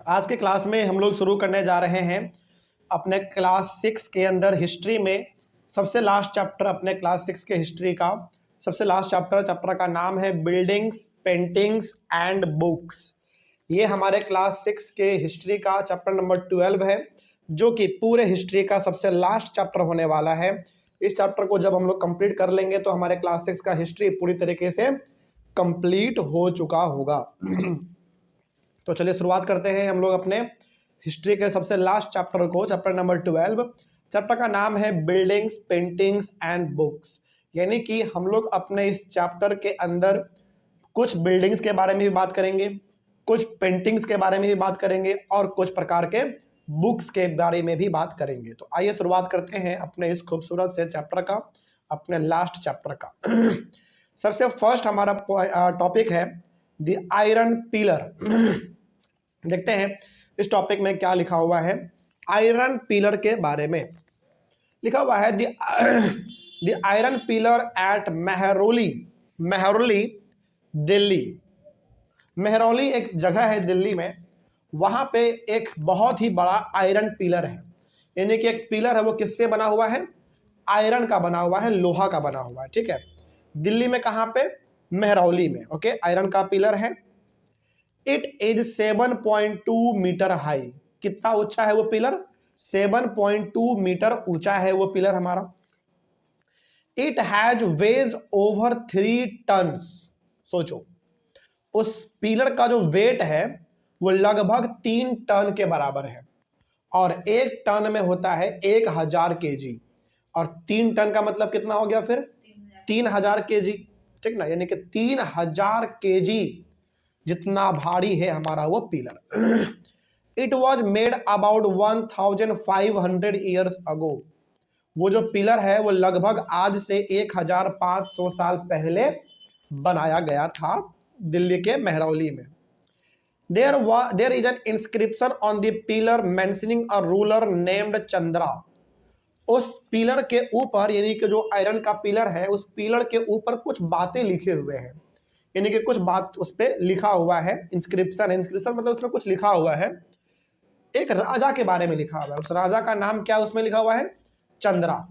आज के क्लास में हम लोग शुरू करने जा रहे हैं अपने क्लास 6 के अंदर हिस्ट्री में सबसे लास्ट चैप्टर। अपने क्लास 6 के हिस्ट्री का सबसे लास्ट चैप्टर का नाम है बिल्डिंग्स, पेंटिंग्स एंड बुक्स। ये हमारे क्लास 6 के हिस्ट्री का चैप्टर नंबर 12 है, जो कि पूरे हिस्ट्री का सबसे लास्ट चैप्टर होने वाला है। इस चैप्टर को जब हम लोग कंप्लीट कर लेंगे तो हमारे क्लास 6 का हिस्ट्री पूरी तरीके से कंप्लीट हो चुका होगा। तो चलिए शुरुआत करते हैं हम लोग अपने हिस्ट्री के सबसे लास्ट चैप्टर को, चैप्टर नंबर 12। चैप्टर का नाम है बिल्डिंग्स, पेंटिंग्स एंड बुक्स। यानी कि हम लोग अपने इस चैप्टर के अंदर कुछ बिल्डिंग्स के बारे में भी बात करेंगे, कुछ पेंटिंग्स के बारे में भी बात करेंगे और कुछ प्रकार के बुक्स के बारे में भी बात करेंगे। तो आइए शुरुआत करते हैं अपने इस खूबसूरत से चैप्टर का, अपने लास्ट चैप्टर का। सबसे फर्स्ट हमारा टॉपिक है द आयरन पिलर। देखते हैं इस टॉपिक में क्या लिखा हुआ है। आयरन पिलर के बारे में लिखा हुआ है the iron pillar at Mehrauli. Mehrauli Delhi. Mehrauli एक जगह है दिल्ली में, वहां पे एक बहुत ही बड़ा आयरन पिलर है। यानी कि एक पिलर है, वो किससे बना हुआ है? आयरन का बना हुआ है, लोहा का बना हुआ है। ठीक है, दिल्ली में कहां पे? मेहरौली में। ओके, आयरन का पिलर है। It is 7.2 metre high. कितना ऊंचा है वो पिलर? 7.2 मीटर ऊंचा है वो पिलर हमारा। It has weighs over 3 tons. सोचो, उस पिलर का जो वेट है वो लगभग 3 टन के बराबर है, और 1 टन में होता है 1000 केजी, और 3 टन का मतलब कितना हो गया फिर? 3000 केजी। ठीक ना, यानी कि 3000 केजी जितना भारी है हमारा वो pillar. It was made about 1500 years अगो। वो जो पिलर है वो लगभग आज से 1500 साल पहले बनाया गया था दिल्ली के मेहरौली में। There is an inscription on the pillar mentioning a ruler named Chandra. उस पिलर के ऊपर, यानी कि जो आयरन का पिलर है, उस पिलर के ऊपर कुछ बातें लिखे हुए हैं। यानी कि कुछ बात उस पर लिखा हुआ है। इंस्क्रिप्शन, इंस्क्रिप्शन मतलब उसमें कुछ लिखा हुआ है, एक राजा के बारे में लिखा हुआ है। उस राजा का नाम क्या उसमें लिखा हुआ है? चंद्रा।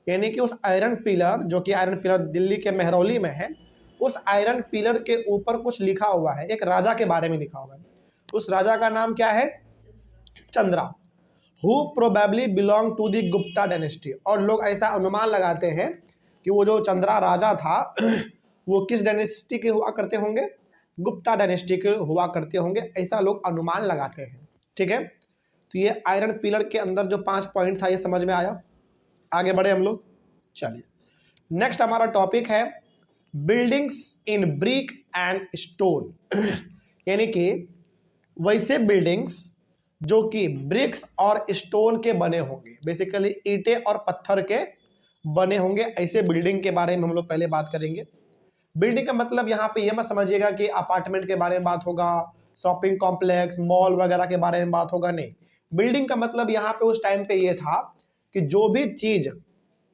यानी कि उस आयरन पिलर, जो कि आयरन पिलर दिल्ली के मेहरौली में है, उस आयरन पिलर के ऊपर कुछ लिखा हुआ है, एक राजा के बारे में लिखा हुआ है। उस राजा का नाम क्या है? Chandra. Who probably belong to the Gupta dynasty. और लोग ऐसा अनुमान लगाते हैं कि वो जो चंद्रा राजा था वो किस डायनेस्टी के हुआ करते होंगे? गुप्ता डायनेस्टी के हुआ करते होंगे, ऐसा लोग अनुमान लगाते हैं। ठीक है, तो ये आयरन पिलर के अंदर जो 5 पॉइंट था ये समझ में आया। आगे बढ़े हम लोग। चलिए, नेक्स्ट हमारा टॉपिक है buildings in brick and stone. यानी कि वैसे बिल्डिंग्स जो कि ब्रिक्स और स्टोन के बने होंगे, बेसिकली ईंटें और पत्थर के बने होंगे, ऐसे बिल्डिंग के बारे में हम लोग पहले बात करेंगे। बिल्डिंग का मतलब यहाँ पे ये मत समझिएगा कि अपार्टमेंट के बारे में बात होगा, शॉपिंग कॉम्प्लेक्स, मॉल वगैरह के बारे में बात होगा, नहीं। बिल्डिंग का मतलब यहाँ पे उस टाइम पे ये था कि जो भी चीज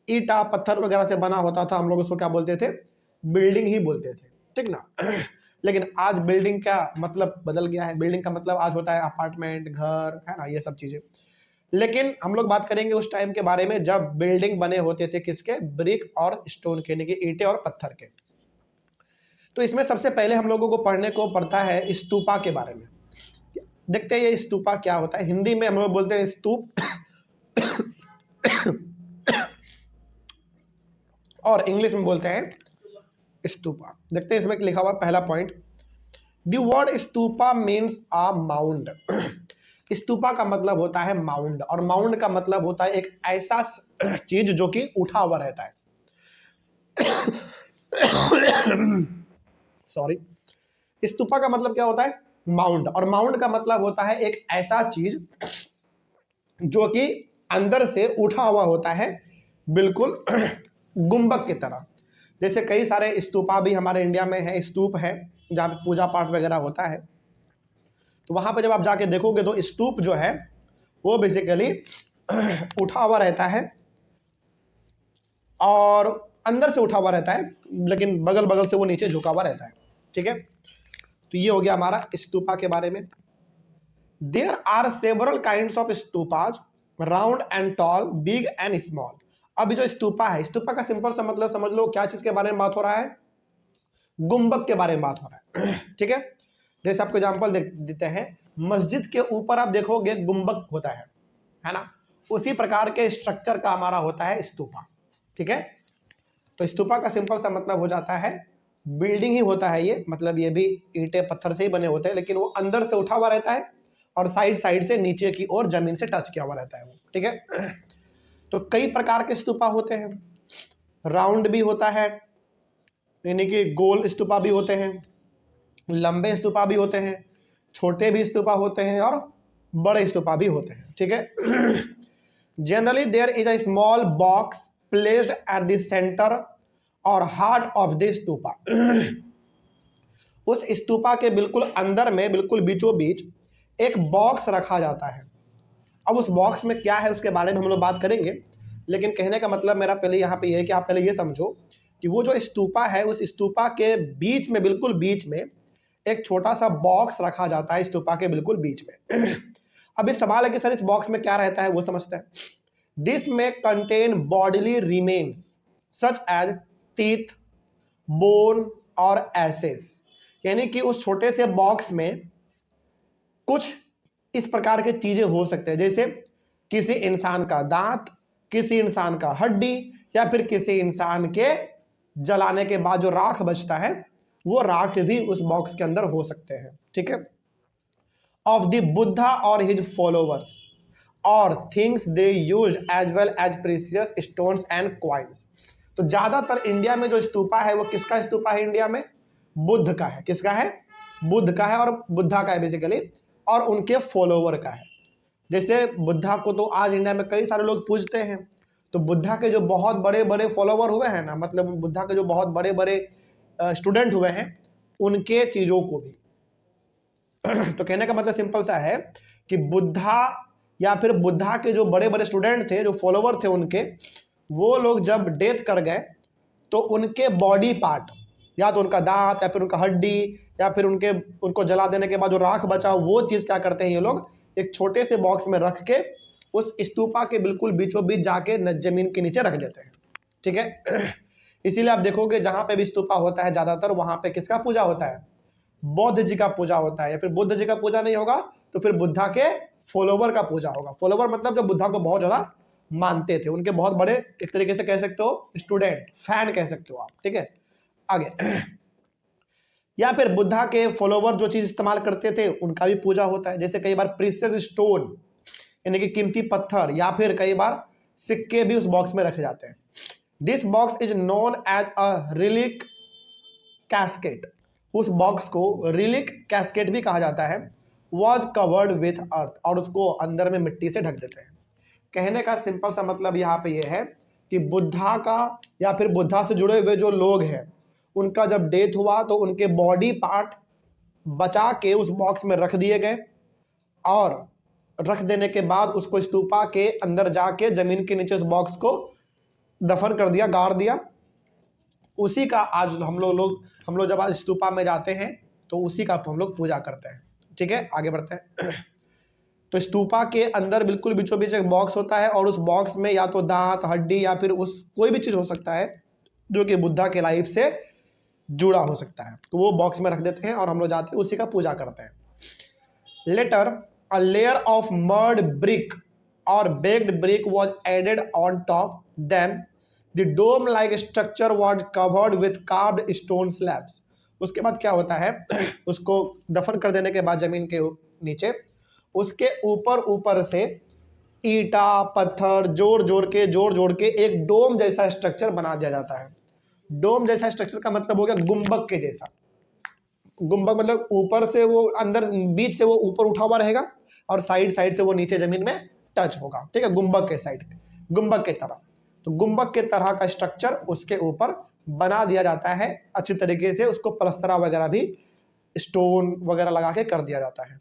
ईटा पत्थर वगैरह से बना होता था, हम लोग उसको क्या बोलते थे? बिल्डिंग ही बोलते थे। ठीक ना। लेकिन आज बिल्डिंग का मतलब बदल गया है। बिल्डिंग का मतलब आज होता है अपार्टमेंट, घर, है ना, ये सब चीजें। लेकिन हम लोग बात करेंगे उस टाइम के बारे में जब बिल्डिंग बने होते थे, किसके? ब्रिक और स्टोन के, यानी कि ईंटें और पत्थर के। तो इसमें सबसे पहले हम लोगों को पढ़ने को पड़ता है स्तूपा के बारे में। देखते हैं ये स्तूपा क्या होता है। हिंदी में हम लोग बोलते हैं स्तूप और इंग्लिश में बोलते हैं स्तूपा। देखते हैं इसमें लिखा हुआ पहला point, the word stupa means a mound. Stupa का मतलब होता है माउंड, और माउंड का मतलब होता है एक ऐसा चीज जो कि उठा हुआ रहता है। सॉरी, स्तूपा का मतलब क्या होता है? माउंड। और माउंड का मतलब होता है एक ऐसा चीज जो कि अंदर से उठा हुआ होता है, बिल्कुल गुंबद की तरह। जैसे कई सारे स्तूपा भी हमारे इंडिया में है, स्तूप है जहाँ पे पूजा पाठ वगैरह होता है। तो वहां पर जब आप जाके देखोगे तो स्तूप जो है वो बेसिकली उठा हुआ रहता है, और अंदर से उठा हुआ रहता है, लेकिन बगल बगल से वो नीचे झुका हुआ रहता है। ठीक है, तो ये हो गया हमारा स्तूपा के बारे में। There are several kinds of stupas, round and tall, big and small. अब जो स्तूपा है, स्तूपा का सिंपल सा मतलब समझ लो क्या चीज के बारे में बात हो रहा है, गुंबद के बारे में बात हो रहा है। ठीक है, जैसे आपको एग्जांपल देते हैं, मस्जिद के ऊपर आप देखोगे गुंबद होता है ना, उसी प्रकार के स्ट्रक्चर का हमारा होता है स्तूपा। ठीक है, तो स्तूपा का सिंपल सा मतलब हो जाता है बिल्डिंग ही होता है ये, मतलब ये भी ईंटें पत्थर से ही बने होते हैं, लेकिन वो अंदर से उठा हुआ रहता है और साइड साइड से नीचे की ओर जमीन से टच किया हुआ रहता है वो। ठीक है, तो कई प्रकार के स्तूपा होते हैं, राउंड भी होता है, यानी कि गोल स्तूपा भी होते हैं, लंबे स्तूपा भी होते हैं, छोटे भी स्तूपा होते हैं और बड़े स्तूपा भी होते हैं। ठीक है, generally there is a small box placed at the centre और हार्ट ऑफ द स्तूपा। उस स्तूपा के बिल्कुल अंदर में, बिल्कुल बीचों बीच एक बॉक्स रखा जाता है। अब उस बॉक्स में क्या है उसके बारे में हम लोग बात करेंगे, लेकिन कहने का मतलब मेरा पहले यहाँ पे ये है कि आप पहले ये समझो कि वो जो स्तूपा है, उस स्तूपा के बीच में, बिल्कुल बीच में एक छोटा सा बॉक्स रखा जाता है, स्तूपा के बिल्कुल बीच में। अब इस सवाल है कि सर इस बॉक्स में क्या रहता है, वो समझते हैं। दिस में contain bodily remains such as teeth, bone और एसेस, यानी कि उस छोटे से बॉक्स में कुछ इस प्रकार के चीजें हो सकते हैं, जैसे किसी इंसान का दांत, किसी इंसान का हड्डी, या फिर किसी इंसान के जलाने के बाद जो राख बचता है वो राख भी उस बॉक्स के अंदर हो सकते हैं। ठीक है, ऑफ द बुद्धा और हिज फॉलोवर्स और things they use as well as precious stones and coins. तो ज्यादातर इंडिया में जो स्तूपा है वो किसका स्तूपा है इंडिया में, बुद्ध का है। किसका है, बुद्ध का है, और बुद्धा का है बेसिकली, और उनके फॉलोवर का है। जैसे बुद्धा को तो आज इंडिया में कई सारे लोग पूजते हैं, तो बुद्धा के जो बहुत बड़े बड़े फॉलोवर हुए हैं ना, मतलब बुद्धा के जो बहुत बड़े बड़े स्टूडेंट हुए हैं, उनके चीजों को भी। तो कहने का मतलब सिंपल सा है कि बुद्धा या फिर बुद्धा के जो बड़े बड़े स्टूडेंट थे, जो फॉलोवर थे उनके, वो लोग जब डेथ कर गए तो उनके बॉडी पार्ट, या तो उनका दांत या फिर उनका हड्डी या फिर उनको जला देने के बाद जो राख बचा, वो चीज़ क्या करते हैं ये लोग, एक छोटे से बॉक्स में रख के उस स्तूपा के बिल्कुल बीचों बीच जाके जमीन के नीचे रख देते हैं। ठीक है, इसीलिए आप देखोगे जहां पे भी स्तूपा होता है ज्यादातर वहां पे किसका पूजा होता है, बौद्ध जी का पूजा होता है, या फिर बुद्ध जी का पूजा नहीं होगा तो फिर बुद्धा के फॉलोवर का पूजा होगा। फॉलोवर मतलब जो बुद्धा को बहुत ज्यादा मानते थे, उनके बहुत बड़े एक तरीके से कह सकते हो स्टूडेंट, फैन कह सकते हो आप। ठीक है, आगे या फिर बुद्धा के फॉलोवर जो चीज इस्तेमाल करते थे उनका भी पूजा होता है। जैसे कई बार प्रीशियस स्टोन यानी कि कीमती पत्थर या फिर कई बार सिक्के भी उस बॉक्स में रखे जाते हैं। This box is known as a relic casket, उस बॉक्स को रिलिक कैस्केट भी कहा जाता है। वॉज कवर्ड विथ अर्थ, और उसको अंदर में मिट्टी से ढक देते हैं। कहने का सिंपल सा मतलब यहाँ पे ये है कि बुद्धा का या फिर बुद्धा से जुड़े हुए जो लोग हैं, उनका जब डेथ हुआ तो उनके बॉडी पार्ट बचा के उस बॉक्स में रख दिए गए, और रख देने के बाद उसको स्तूपा के अंदर जाके जमीन के नीचे उस बॉक्स को दफन कर दिया, गाड़ दिया। उसी का आज हम लोग जब आज स्तूपा में जाते हैं तो उसी का हम लोग पूजा करते हैं। ठीक है, आगे बढ़ते हैं। तो स्तूपा के अंदर बिल्कुल बीचों बीच एक बॉक्स होता है, और उस बॉक्स में या तो दांत, हड्डी या फिर उस कोई भी चीज हो सकता है जो कि बुद्धा के लाइफ से जुड़ा हो सकता है, तो वो बॉक्स में रख देते हैं और हम लोग जाते हैं उसी का पूजा करते हैं। Later a layer of mud brick और baked brick was added on top, then the dome like structure was covered with carved stone slabs. उसके बाद क्या होता है, उसको दफन कर देने के बाद जमीन के नीचे उसके ऊपर से ईटा पत्थर जोड़ जोड़ के एक डोम जैसा स्ट्रक्चर बना दिया जाता है। डोम जैसा स्ट्रक्चर का मतलब हो गया गुंबद के जैसा। गुंबद मतलब ऊपर से वो अंदर, बीच से वो ऊपर उठा हुआ रहेगा और साइड साइड से वो नीचे जमीन में टच होगा। ठीक है, गुंबद के साइड, गुंबद के तरह। तो गुंबद के तरह का स्ट्रक्चर उसके ऊपर बना दिया जाता है अच्छी तरीके से, उसको प्लस्तरा वगैरह भी स्टोन वगैरह लगा के कर दिया जाता है।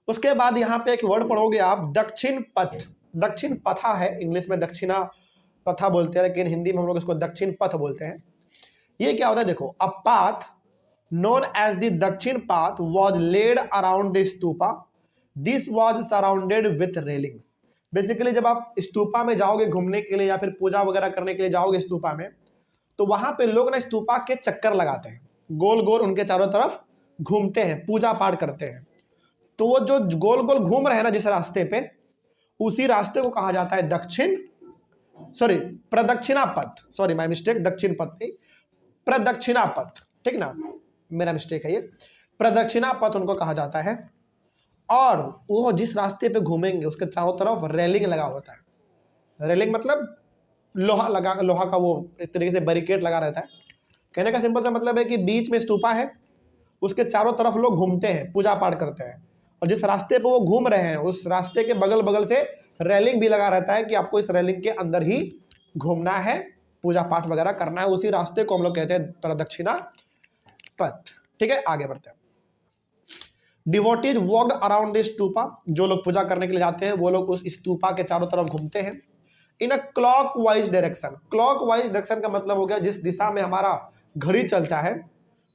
उसके बाद यहाँ पे एक वर्ड पढ़ोगे आप, दक्षिण पथ। दक्षिण पथा है, इंग्लिश में दक्षिणा पथा बोलते हैं, लेकिन हिंदी में हम लोग इसको दक्षिण पथ बोलते हैं। ये क्या होता है देखो, a path known as the Dakshin path was laid around the stupa this was surrounded with railings. Basically जब आप स्तूपा में जाओगे घूमने के लिए या फिर पूजा वगैरह करने के लिए जाओगे स्तूपा में, तो वहां पे लोग ना स्तूपा के चक्कर लगाते हैं, गोल गोल उनके चारों तरफ घूमते हैं, पूजा पाठ करते हैं। तो वो जो गोल गोल घूम रहे हैं ना जिस रास्ते पे, उसी रास्ते को कहा जाता है प्रदक्षिणा पथ। सॉरी माय मिस्टेक, दक्षिण पथ नहीं, प्रदक्षिणा पथ, ठीक ना, मेरा मिस्टेक है ये। प्रदक्षिणा पथ उनको कहा जाता है। और वो जिस रास्ते पे घूमेंगे उसके चारों तरफ रेलिंग लगा होता है। रेलिंग मतलब लोहा का वो इस तरीके से बैरिकेड लगा रहता है। कहने का सिंपल सा मतलब है कि बीच में स्तूपा है, उसके चारों तरफ लोग घूमते हैं, पूजा पाठ करते हैं, और जिस रास्ते पे वो घूम रहे हैं उस रास्ते के बगल बगल से रेलिंग भी लगा रहता है कि आपको इस रेलिंग के अंदर ही घूमना है, पूजा पाठ वगैरह करना है। उसी रास्ते को हम लोग कहते हैं प्रदक्षिणा पथ। ठीक है, आगे बढ़ते हैं। Devotees walked around this stupa, जो लोग पूजा करने के लिए जाते हैं वो लोग उस स्तूपा के चारों तरफ घूमते हैं। In a clockwise direction, clockwise direction का मतलब हो गया जिस दिशा में हमारा घड़ी चलता है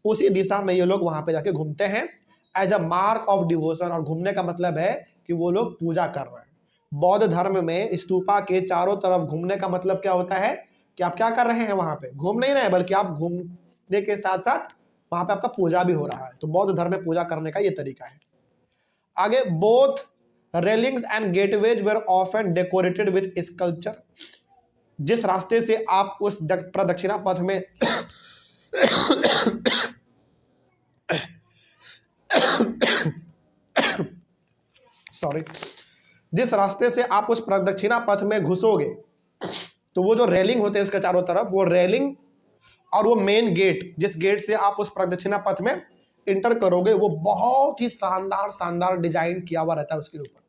उसी दिशा में ये लोग वहां पे जाके घूमते हैं as a mark of devotion. और घूमने का मतलब है कि वो लोग पूजा कर रहे हैं। बौद्ध धर्म में स्तूपा के चारों तरफ घूमने का मतलब क्या होता है कि आप क्या कर रहे हैं, वहां पे घूम नहीं रहे हैं, बल्कि आप घूमने के साथ साथ वहां पे आपका पूजा भी हो रहा है। तो बौद्ध धर्म में पूजा करने का ये तरीका है। आगे, both railings and gateways were often decorated with sculpture. जिस रास्ते से आप उस प्रदक्षिणा पथ में सॉरी, जिस रास्ते से आप उस प्रदक्षिणा पथ में घुसोगे तो वो जो रेलिंग होते हैं उसके चारों तरफ, वो रेलिंग और वो मेन गेट, जिस गेट से आप उस प्रदक्षिणा पथ में इंटर करोगे, वो बहुत ही शानदार डिजाइन किया हुआ रहता है उसके ऊपर,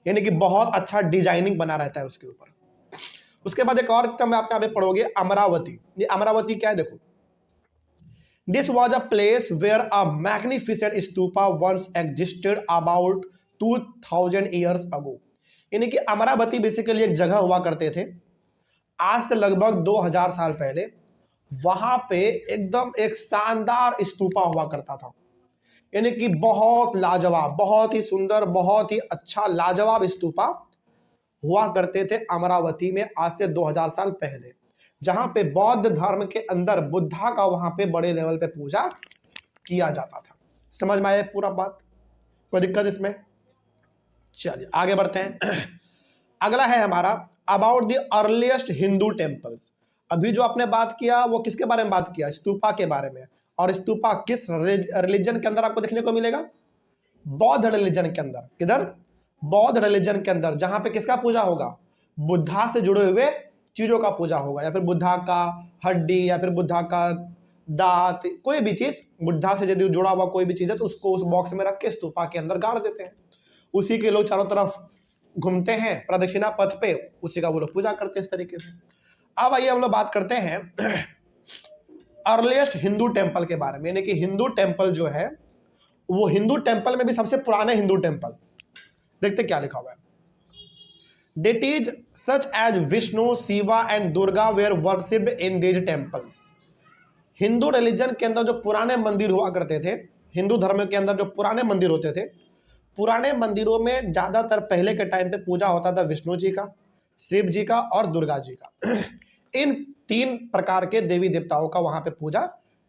यानी कि बहुत अच्छा डिजाइनिंग बना रहता है उसके ऊपर। उसके बाद एक और टर्म आप यहाँ पे पढ़ोगे, अमरावती। ये अमरावती क्या है देखो, this was a place where a magnificent stupa once existed about 2000 years ago. यानी कि अमरावती बेसिकली एक जगह हुआ करते थे आज से लगभग 2000 साल पहले। वहां पे एकदम एक शानदार स्तूपा हुआ करता था, यानी कि बहुत लाजवाब, बहुत ही सुंदर, बहुत ही अच्छा लाजवाब स्तूपा हुआ करते थे अमरावती में आज से 2000 साल पहले, जहां पे बौद्ध धर्म के अंदर बुद्धा का वहां पे बड़े लेवल पे पूजा किया जाता था। समझ में आया पूरा बात, कोई दिक्कत इसमें? चलिए आगे बढ़ते हैं। अगला है हमारा about the earliest Hindu temples. अभी जो आपने बात किया वो किसके बारे में बात किया, स्तूपा के बारे में। और स्तूपा किस रिलीजन के अंदर आपको देखने को मिलेगा, बौद्ध रिलीजन के अंदर। किधर, बौद्ध रिलीजन के अंदर, जहां पे किसका पूजा होगा, बुद्धा से जुड़े हुए चीजों का पूजा होगा, या फिर बुद्धा का हड्डी, या फिर बुद्धा का दांत, कोई भी चीज बुद्धा से यदि जुड़ा हुआ कोई भी चीज है तो उसको उस बॉक्स में रख के स्तूपा के अंदर गाड़ देते हैं। उसी के लोग चारों तरफ घूमते हैं प्रदक्षिणा पथ पे, उसी का वो लोग पूजा करते हैं इस तरीके से। अब आइए हम लोग बात करते हैं अर्लीस्ट हिंदू टेम्पल के बारे में, यानी कि हिंदू टेम्पल जो है वो हिंदू टेम्पल में भी सबसे पुराने हिंदू टेम्पल। देखते क्या लिखा हुआ है, deities such as Vishnu, Shiva and Durga were worshipped in these temples. Hindu religion के अंदर जो पुराने मंदिर हुआ करते थे, हिंदू धर्म के अंदर जो पुराने मंदिर होते थे, पुराने मंदिरों में ज्यादातर पहले के टाइम पे पूजा होता था विष्णु जी का, शिव जी का और दुर्गा जी का। इन 3 प्रकार के देवी देवताओं का वहां पे पूजा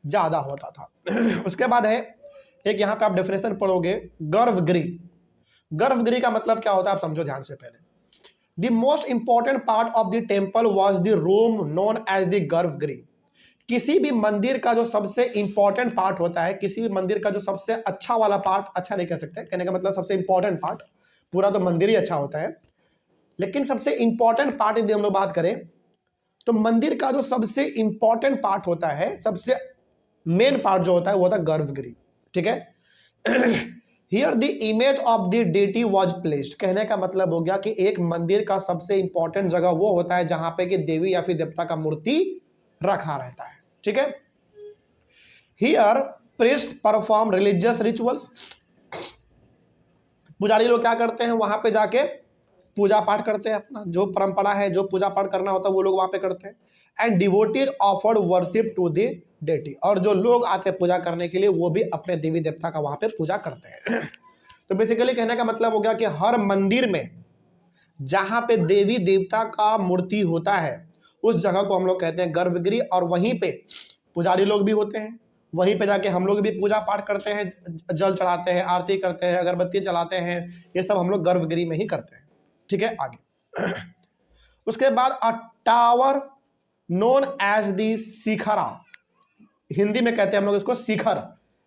ज्यादा होता था। उसके बाद है एक, यहाँ पे आप डेफिनेशन पढ़ोगे, गर्भगृह। गर्भगृह का मतलब क्या होता है आप समझो ध्यान से पहले। The most important part of the temple was the room known as the garbhagriha. किसी भी मंदिर का जो सबसे इंपॉर्टेंट पार्ट होता है, किसी भी मंदिर का जो सबसे अच्छा वाला पार्ट, अच्छा नहीं कह सकते, कहने का मतलब सबसे इंपॉर्टेंट पार्ट, पूरा तो मंदिर ही अच्छा होता है, लेकिन सबसे इंपॉर्टेंट पार्ट यदि हम लोग बात करें तो मंदिर का जो सबसे इंपॉर्टेंट पार्ट होता है, सबसे मेन पार्ट जो होता है वो होता है गर्भगृह। ठीक है, here the image of the deity was placed. कहने का मतलब हो गया कि एक मंदिर का सबसे इंपॉर्टेंट जगह वो होता है जहां पे कि देवी या फिर देवता का मूर्ति रखा रहता है। ठीक है, here priest perform religious rituals. पुजारी लोग क्या करते हैं, वहां पे जाके पूजा पाठ करते हैं, अपना जो परंपरा है, जो पूजा पाठ करना होता है वो लोग वहां पे करते हैं। And devotees offered worship to the deity. और जो लोग आते हैं पूजा करने के लिए वो भी अपने देवी देवता का वहां पे पूजा करते हैं। तो बेसिकली कहने का मतलब हो गया कि हर मंदिर में जहां पे देवी देवता का मूर्ति होता है उस जगह को हम लोग कहते हैं गर्भगृह, और वहीं पे पुजारी लोग भी होते हैं, वहीं पे जाके हम लोग भी पूजा पाठ करते हैं, जल चढ़ाते हैं, आरती करते हैं, अगरबत्ती जलाते हैं, ये सब हम लोग गर्भगृह में ही करते हैं। ठीक है, आगे उसके बाद a tower known as the shikhara, Hindi में कहते हैं हम लोग इसको शिखर,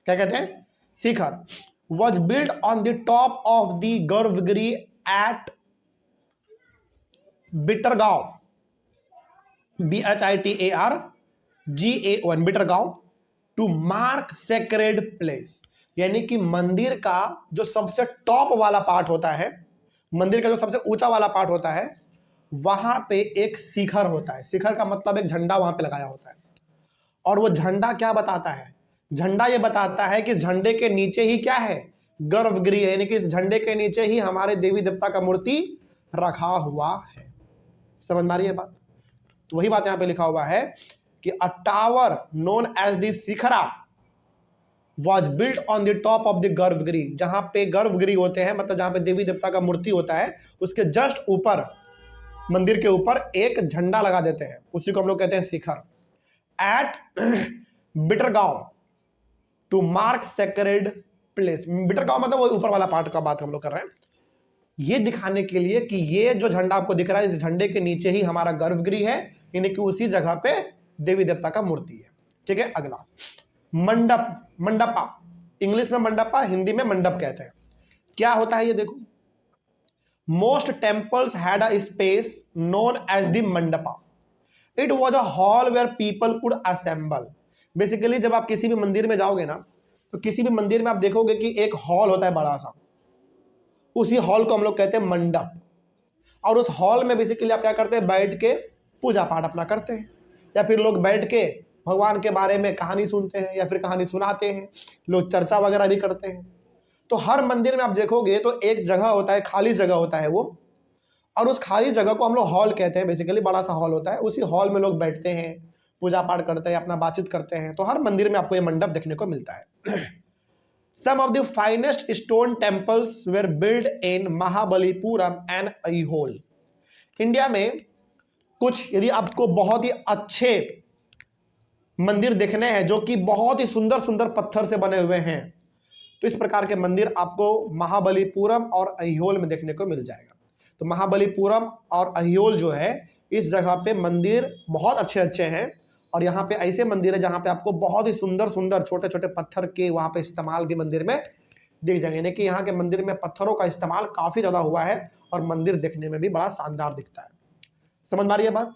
क्या कहते हैं, shikhara, was build on the top of the garbhagriha at Bhitargaon, BHITARGAON, Bhitargaon, to mark sacred place. यानी कि मंदिर का जो सबसे टॉप वाला पार्ट होता है, मंदिर का जो सबसे ऊंचा वाला पार्ट होता है, वहां पे एक शिखर होता है। शिखर का मतलब एक झंडा वहां पे लगाया होता है, और वो झंडा क्या बताता है, झंडा ये बताता है कि झंडे के नीचे ही क्या है, गर्भगृह, यानी कि इस झंडे के नीचे ही हमारे देवी देवता का मूर्ति रखा हुआ है। समझ में आ रही है बात? तो वही बात यहां पे लिखा हुआ है कि a tower known as the shikhara was built on the top of the garbhagriha, जहां पे गर्भगृह होते हैं, मतलब जहां पे देवी देवता का मूर्ति होता है, उसके जस्ट ऊपर, मंदिर के ऊपर एक झंडा लगा देते हैं, उसी को हम लोग कहते हैं shikhara. At Bhitargaon to mark sacred place, Bhitargaon मतलब वो ऊपर वाला पार्ट का बात हम लोग कर रहे हैं, ये दिखाने के लिए कि ये जो झंडा आपको दिख रहा है, इस झंडे के नीचे ही हमारा गर्भगृह है, यानी कि उसी जगह पे देवी देवता का मूर्ति है। ठीक है, अगला मंडप, मंडपा, इंग्लिश में मंडपा, हिंदी में मंडप कहते हैं। क्या होता है ये देखो, most temples had a space known as the mandapa, it was a hall where people could assemble. Basically जब आप किसी भी मंदिर में जाओगे ना, तो किसी भी मंदिर में आप देखोगे कि एक हॉल होता है बड़ा सा, उसी हॉल को हम लोग कहते हैं मंडप, और उस हॉल में बेसिकली आप क्या करते हैं, बैठ के पूजा पाठ अपना करते हैं, या फिर लोग बैठ के भगवान के बारे में कहानी सुनते हैं, या फिर कहानी सुनाते हैं, लोग चर्चा वगैरह भी करते हैं। तो हर मंदिर में आप देखोगे तो एक जगह होता है, खाली जगह होता है वो, और उस खाली जगह को हम लोग हॉल कहते हैं। बेसिकली बड़ा सा हॉल होता है, उसी हॉल में लोग बैठते हैं, पूजा पाठ करते हैं, अपना बातचीत करते हैं। तो हर मंदिर में आपको ये मंडप देखने को मिलता है। Some of the finest stone temples were built in Mahabalipuram and Aihole. India में कुछ, यदि आपको बहुत ही अच्छे मंदिर देखने हैं जो कि बहुत ही सुंदर सुंदर पत्थर से बने हुए हैं, तो इस प्रकार के मंदिर आपको महाबलीपुरम और अइहोल में देखने को मिल जाएगा। तो महाबलीपुरम और अइहोल जो है, इस जगह पे मंदिर बहुत अच्छे अच्छे हैं, और यहाँ पे ऐसे मंदिर है जहाँ पे आपको बहुत ही सुंदर सुंदर छोटे छोटे पत्थर के वहाँ पे इस्तेमाल भी मंदिर में दिख जाएंगे। यानी कि यहाँ के मंदिर में पत्थरों का इस्तेमाल काफ़ी ज़्यादा हुआ है, और मंदिर देखने में भी बड़ा शानदार दिखता है। समझ में आ रही है बात?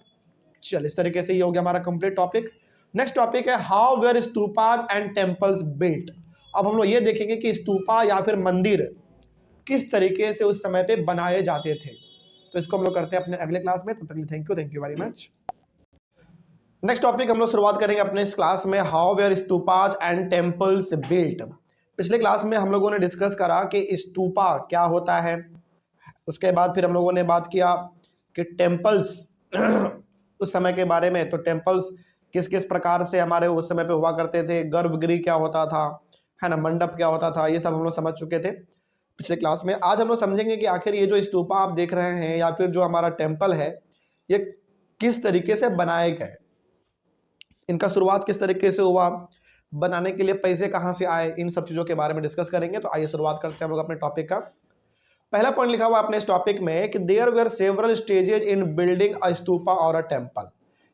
चल, इस तरीके से ये हो गया हमारा कंप्लीट टॉपिक। नेक्स्ट टॉपिक है how were stupas and temples built. अब हम लोग ये देखेंगे कि स्तूपा या फिर मंदिर किस तरीके से उस समय पे बनाए जाते थे। तो इसको हम लोग करते हैं अपने अगले क्लास में। तब तक thank you very much. Next topic हम लोग शुरुआत करेंगे अपने इस क्लास में, how were stupas and temples built. पिछले क्लास में हम लोगों ने डिस्कस करा कि स्तूपा क्या होता है, उसके बाद फिर हम लोगों ने बात किया कि टेम्पल्स उस समय के बारे में। तो टेम्पल्स किस किस प्रकार से हमारे उस समय पे हुआ करते थे, गर्भगृह क्या होता था, है ना, मंडप क्या होता था, ये सब हम लोग समझ चुके थे पिछले क्लास में। आज हम लोग समझेंगे कि आखिर ये जो स्तूपा आप देख रहे हैं या फिर जो हमारा टेम्पल है, ये किस तरीके से बनाए गए, इनका शुरुआत किस तरीके से हुआ, बनाने के लिए पैसे कहाँ से आए, इन सब चीज़ों के बारे में डिस्कस करेंगे। तो आइए शुरुआत करते हैं हम लोग अपने टॉपिक का। पहला पॉइंट लिखा हुआ अपने इस टॉपिक में कि there were several stages in building a stupa और अ टेम्पल।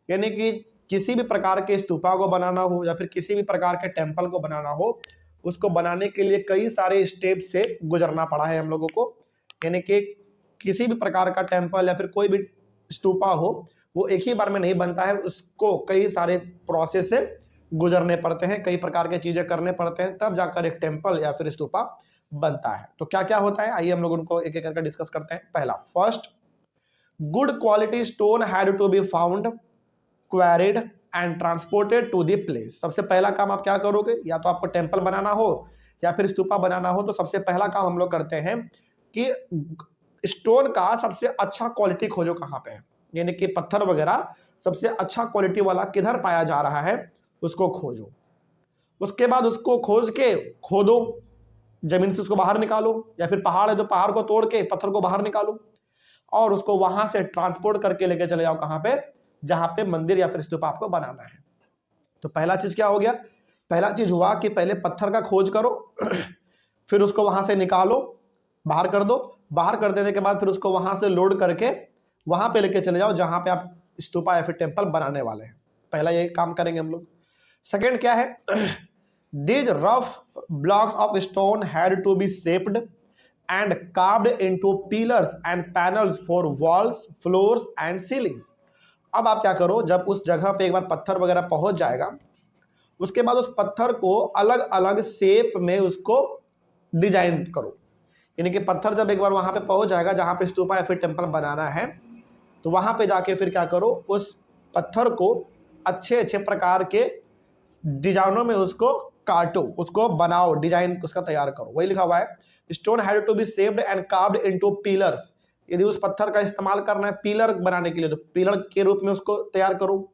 यानी कि किसी भी प्रकार के स्तूपा को बनाना हो या फिर किसी भी प्रकार के टेम्पल को बनाना हो, उसको बनाने के लिए कई सारे स्टेप से गुजरना पड़ा है हम लोगों को। यानी कि किसी भी प्रकार का टेम्पल या फिर कोई भी स्तूपा हो, वो एक ही बार में नहीं बनता है, उसको कई सारे प्रोसेस से गुजरने पड़ते हैं, कई प्रकार के चीज़ें करने पड़ते हैं, तब जाकर एक टेम्पल या फिर स्तूपा बनता है। तो क्या क्या होता है, आइए हम लोग उनको एक एक करके डिस्कस करते हैं। पहला, first, good quality stone had to be found, quarried and transported to the place. सबसे पहला काम आप क्या करोगे, या तो आपको टेम्पल बनाना हो या फिर स्तूपा बनाना हो, तो सबसे पहला काम हम लोग करते हैं कि स्टोन का सबसे अच्छा क्वालिटी खोजो कहाँ पे है, यानी कि पत्थर वगैरह सबसे अच्छा क्वालिटी वाला किधर पाया जा रहा है, उसको खोजो। उसके बाद उसको खोज के खोदो, जमीन से उसको बाहर निकालो, या फिर पहाड़ है तो पहाड़ को तोड़ के पत्थर को बाहर निकालो और उसको वहां से ट्रांसपोर्ट करके लेके चले जाओ कहां पे, जहां पे मंदिर या फिर स्तूप आपको बनाना है। तो पहला चीज क्या हो गया, पहला चीज हुआ कि पहले पत्थर का खोज करो फिर उसको वहां से निकालो, बाहर कर दो, बाहर कर देने के बाद फिर उसको वहां से लोड करके वहां पे लेके चले जाओ जहां पे आप स्तूपा या फिर टेम्पल बनाने वाले हैं। पहला ये काम करेंगे हम लोग। सेकेंड क्या है, these rough blocks of stone had to be shaped and carved into pillars and panels for walls, floors and ceilings. अब आप क्या करो, जब उस जगह पे एक बार पत्थर वगैरह पहुंच जाएगा, उसके बाद उस पत्थर को अलग अलग शेप में उसको डिजाइन करो। यानी कि पत्थर जब एक बार वहां पे पहुंच जाएगा जहां पे स्तूपा या फिर टेम्पल बनाना है, तो वहां पे जाके फिर क्या करो, उस पत्थर को अच्छे अच्छे प्रकार के डिजाइनों में उसको काटो, उसको बनाओ, डिजाइन उसका तैयार करो। वही लिखा हुआ है, stone had to be shaped and carved into pillars. यदि उस पत्थर का इस्तेमाल करना है पिलर बनाने के लिए तो पिलर के रूप में उसको तैयार करो,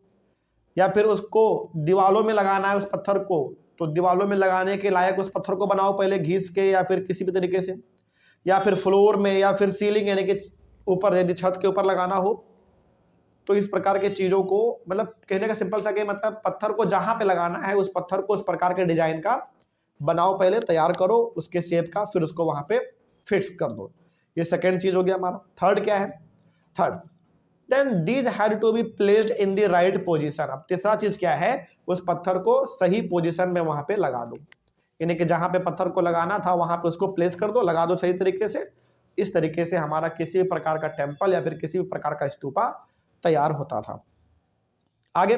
या फिर उसको दीवालों में लगाना है उस पत्थर को, तो दीवालों में लगाने के लायक उस पत्थर को बनाओ पहले घिस के या फिर किसी भी तरीके से, या फिर फ्लोर में या फिर सीलिंग यानी कि ऊपर, यदि छत के ऊपर लगाना हो तो इस प्रकार के चीज़ों को, मतलब कहने का सिंपल सा कि मतलब पत्थर को जहां पे लगाना है उस पत्थर को उस प्रकार के डिजाइन का बनाओ, पहले तैयार करो उसके शेप का, फिर उसको वहां पे फिक्स कर दो। ये सेकेंड चीज हो गया हमारा। थर्ड क्या है, third then these had to be placed in the right position. अब तीसरा चीज क्या है, उस पत्थर को सही पोजीशन में वहां पे लगा दो, यानी कि जहां पे पत्थर को लगाना था वहां पे उसको प्लेस कर दो, लगा दो सही तरीके से। इस तरीके से हमारा किसी भी प्रकार का टेम्पल या फिर किसी भी प्रकार का स्तूपा तैयार होता था। आगे,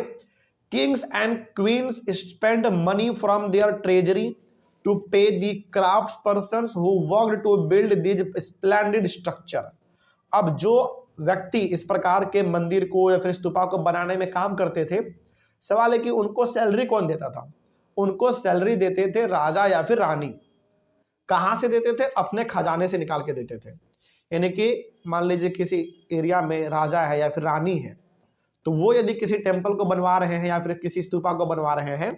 kings and queens spend money from their treasury to pay the craft persons who worked to build this splendid structure. अब जो व्यक्ति इस प्रकार के मंदिर को या फिर स्तूपा को बनाने में काम करते थे, सवाल है कि उनको सैलरी कौन देता था। उनको सैलरी देते थे राजा या फिर रानी। कहां से देते थे, अपने खजाने से निकाल के देते थे। यानी कि मान लीजिए किसी एरिया में राजा है या फिर रानी है, तो वो यदि किसी टेम्पल को बनवा रहे हैं या फिर किसी स्तूपा को बनवा रहे हैं,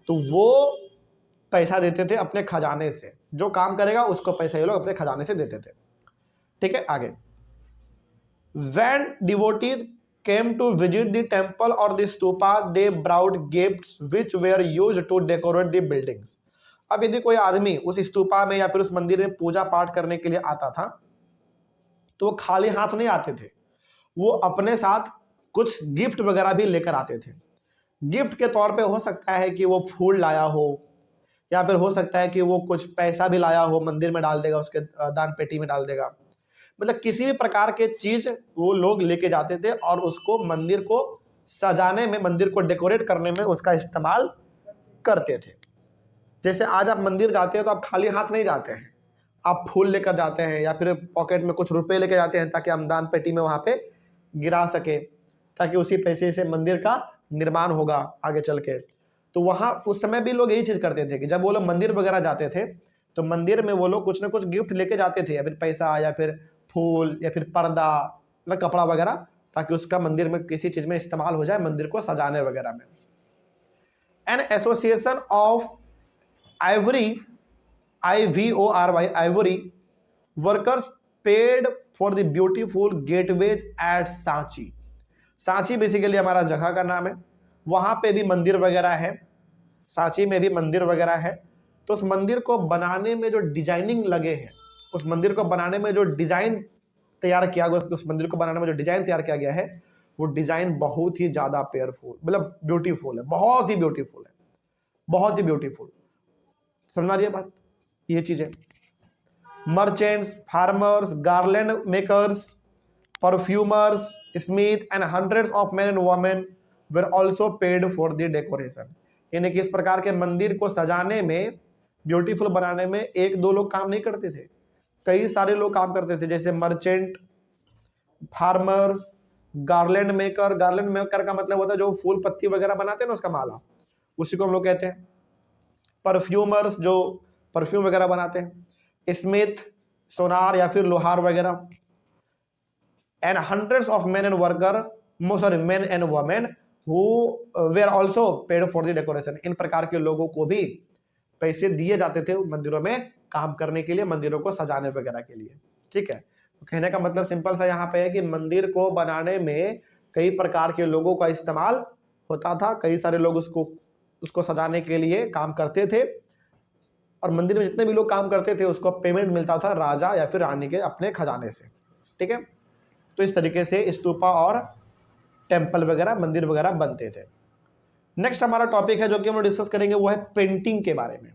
तो वो पैसा देते थे अपने खजाने से, जो काम करेगा उसको पैसा ये लोग अपने खजाने से देते थे। ठीक है, आगे, when devotees came to visit the temple or the stupa, they brought gifts which were used to decorate the buildings. अब यदि कोई आदमी उस स्तूपा में या फिर उस मंदिर में पूजा पाठ करने के लिए आता था, तो वो खाली हाथ नहीं आते थे, वो अपने साथ कुछ गिफ्ट वगैरह भी लेकर आते थे। गिफ्ट के तौर पे हो सकता है कि वो फूल लाया हो, या फिर हो सकता है कि वो कुछ पैसा भी लाया हो, मंदिर में डाल देगा, उसके दान पेटी में डाल देगा। मतलब किसी भी प्रकार के चीज वो लोग लेके जाते थे और उसको मंदिर को सजाने में, मंदिर को डेकोरेट करने में उसका इस्तेमाल करते थे। जैसे आज आप मंदिर जाते हैं तो आप खाली हाथ नहीं जाते हैं, आप फूल लेकर जाते हैं या फिर पॉकेट में कुछ रुपए लेकर जाते हैं ताकि हम दान पेटी में वहां पे गिरा सके, ताकि उसी पैसे से मंदिर का निर्माण होगा आगे चल के। तो वहां उस समय भी लोग यही चीज करते थे कि जब वो लोग मंदिर वगैरह जाते थे तो मंदिर में वो लोग कुछ ना कुछ गिफ्ट लेके जाते थे, या फिर पैसा या फिर फूल या फिर पर्दा, मतलब कपड़ा वगैरह, ताकि उसका मंदिर में किसी चीज में इस्तेमाल हो जाए, मंदिर को सजाने वगैरह में। An association of ivory, IVORY, ivory workers paid for the beautiful gateways at Sanchi. Sanchi basically हमारा जगह का नाम है, वहां पे भी मंदिर वगैरह है, सांची में भी मंदिर वगैरह है। तो उस मंदिर को बनाने में जो डिजाइनिंग लगे हैं, उस मंदिर को बनाने में जो डिजाइन तैयार किया गया, उस मंदिर को बनाने में जो डिजाइन तैयार किया गया है, वो डिजाइन बहुत ही ज्यादा पेयरफुल, मतलब ब्यूटीफुल है, बहुत ही ब्यूटीफुल है, बहुत ही ब्यूटीफुल। समझ रही है बात, ये चीजें। Merchants, farmers, garland makers, perfumers, smith and hundreds of men and women were also paid for the decoration. यानी कि इस प्रकार के मंदिर को सजाने में, ब्यूटीफुल बनाने में एक दो लोग काम नहीं करते थे, कई सारे लोग काम करते थे। जैसे merchant, farmer, garland maker. Garland maker का मतलब होता है जो फूल पत्ती वगैरह बनाते हैं ना, उसका माला, उसी को हम लोग कहते हैं। परफ्यूमर्स, जो परफ्यूम वगैरह बनाते हैं। स्मिथ, सोनार या फिर लोहार वगैरह। And hundreds of men and worker, sorry men and women who were also paid for the decoration. इन प्रकार के लोगों को भी पैसे दिए जाते थे मंदिरों में काम करने के लिए, मंदिरों को सजाने वगैरह के लिए। ठीक है, तो कहने का मतलब सिंपल सा यहाँ पे है कि मंदिर को बनाने में कई प्रकार के लोगों का इस्तेमाल होता था, कई सारे लोग उसको सजाने के लिए काम करते थे, और मंदिर में जितने भी लोग काम करते थे उसको पेमेंट मिलता था राजा या फिर रानी के अपने खजाने से। ठीक है, तो इस तरीके से स्तूपा और टेम्पल वगैरह, मंदिर वगैरह बनते थे। नेक्स्ट हमारा टॉपिक है जो कि हम लोग डिस्कस करेंगे, वो है पेंटिंग के बारे में।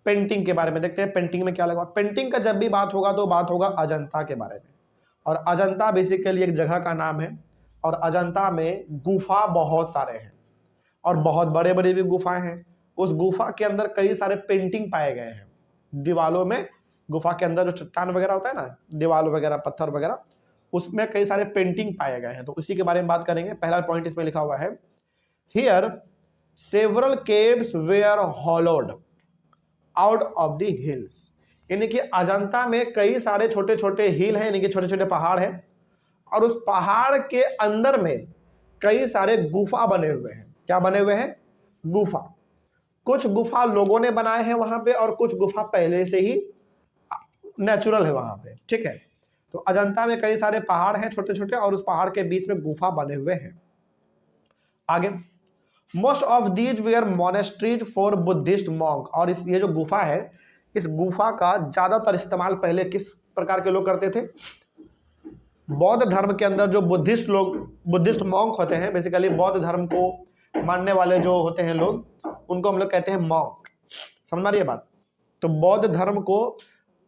पेंटिंग के बारे में देखते हैं पेंटिंग में क्या लगा। पेंटिंग का जब भी बात होगा तो बात होगा अजंता के बारे में, और अजंता बेसिकली एक जगह का नाम है, और अजंता में गुफा बहुत सारे हैं और बहुत बड़े बड़े भी गुफाएं हैं। उस गुफा के अंदर कई सारे पेंटिंग पाए गए हैं दीवालों में। गुफा के अंदर जो चट्टान वगैरह होता है ना, दीवाल वगैरह, पत्थर वगैरह, उसमें कई सारे पेंटिंग पाए गए हैं, तो उसी के बारे में बात करेंगे। पहला पॉइंट इसमें लिखा हुआ है, here several caves were hollowed out of the hills. यानी कि अजंता में कई सारे छोटे छोटे हिल हैं, यानी कि छोटे छोटे पहाड़ हैं, और उस पहाड़ के अंदर में कई सारे गुफा बने हुए हैं। क्या बने हुए हैं? गुफा। कुछ गुफा लोगों ने बनाए हैं वहां पे, और कुछ गुफा पहले से ही नेचुरल है वहां पे। ठीक है, तो अजंता में कई सारे पहाड़ हैं छोटे छोटे, और उस पहाड़ के बीच में गुफा बने हुए हैं। आगे, most of these where monasteries for Buddhist monk. और ये जो गुफा है, इस गुफा का ज्यादातर इस्तेमाल पहले किस प्रकार के लोग करते थे? बौद्ध धर्म के अंदर जो बुद्धिस्ट लोग, बुद्धिस्ट मॉन्क होते हैं, बेसिकली बौद्ध धर्म को मानने वाले जो होते हैं लोग, उनको हम लोग कहते हैं मॉन्क। समझ में आ रही है बात? तो बौद्ध धर्म को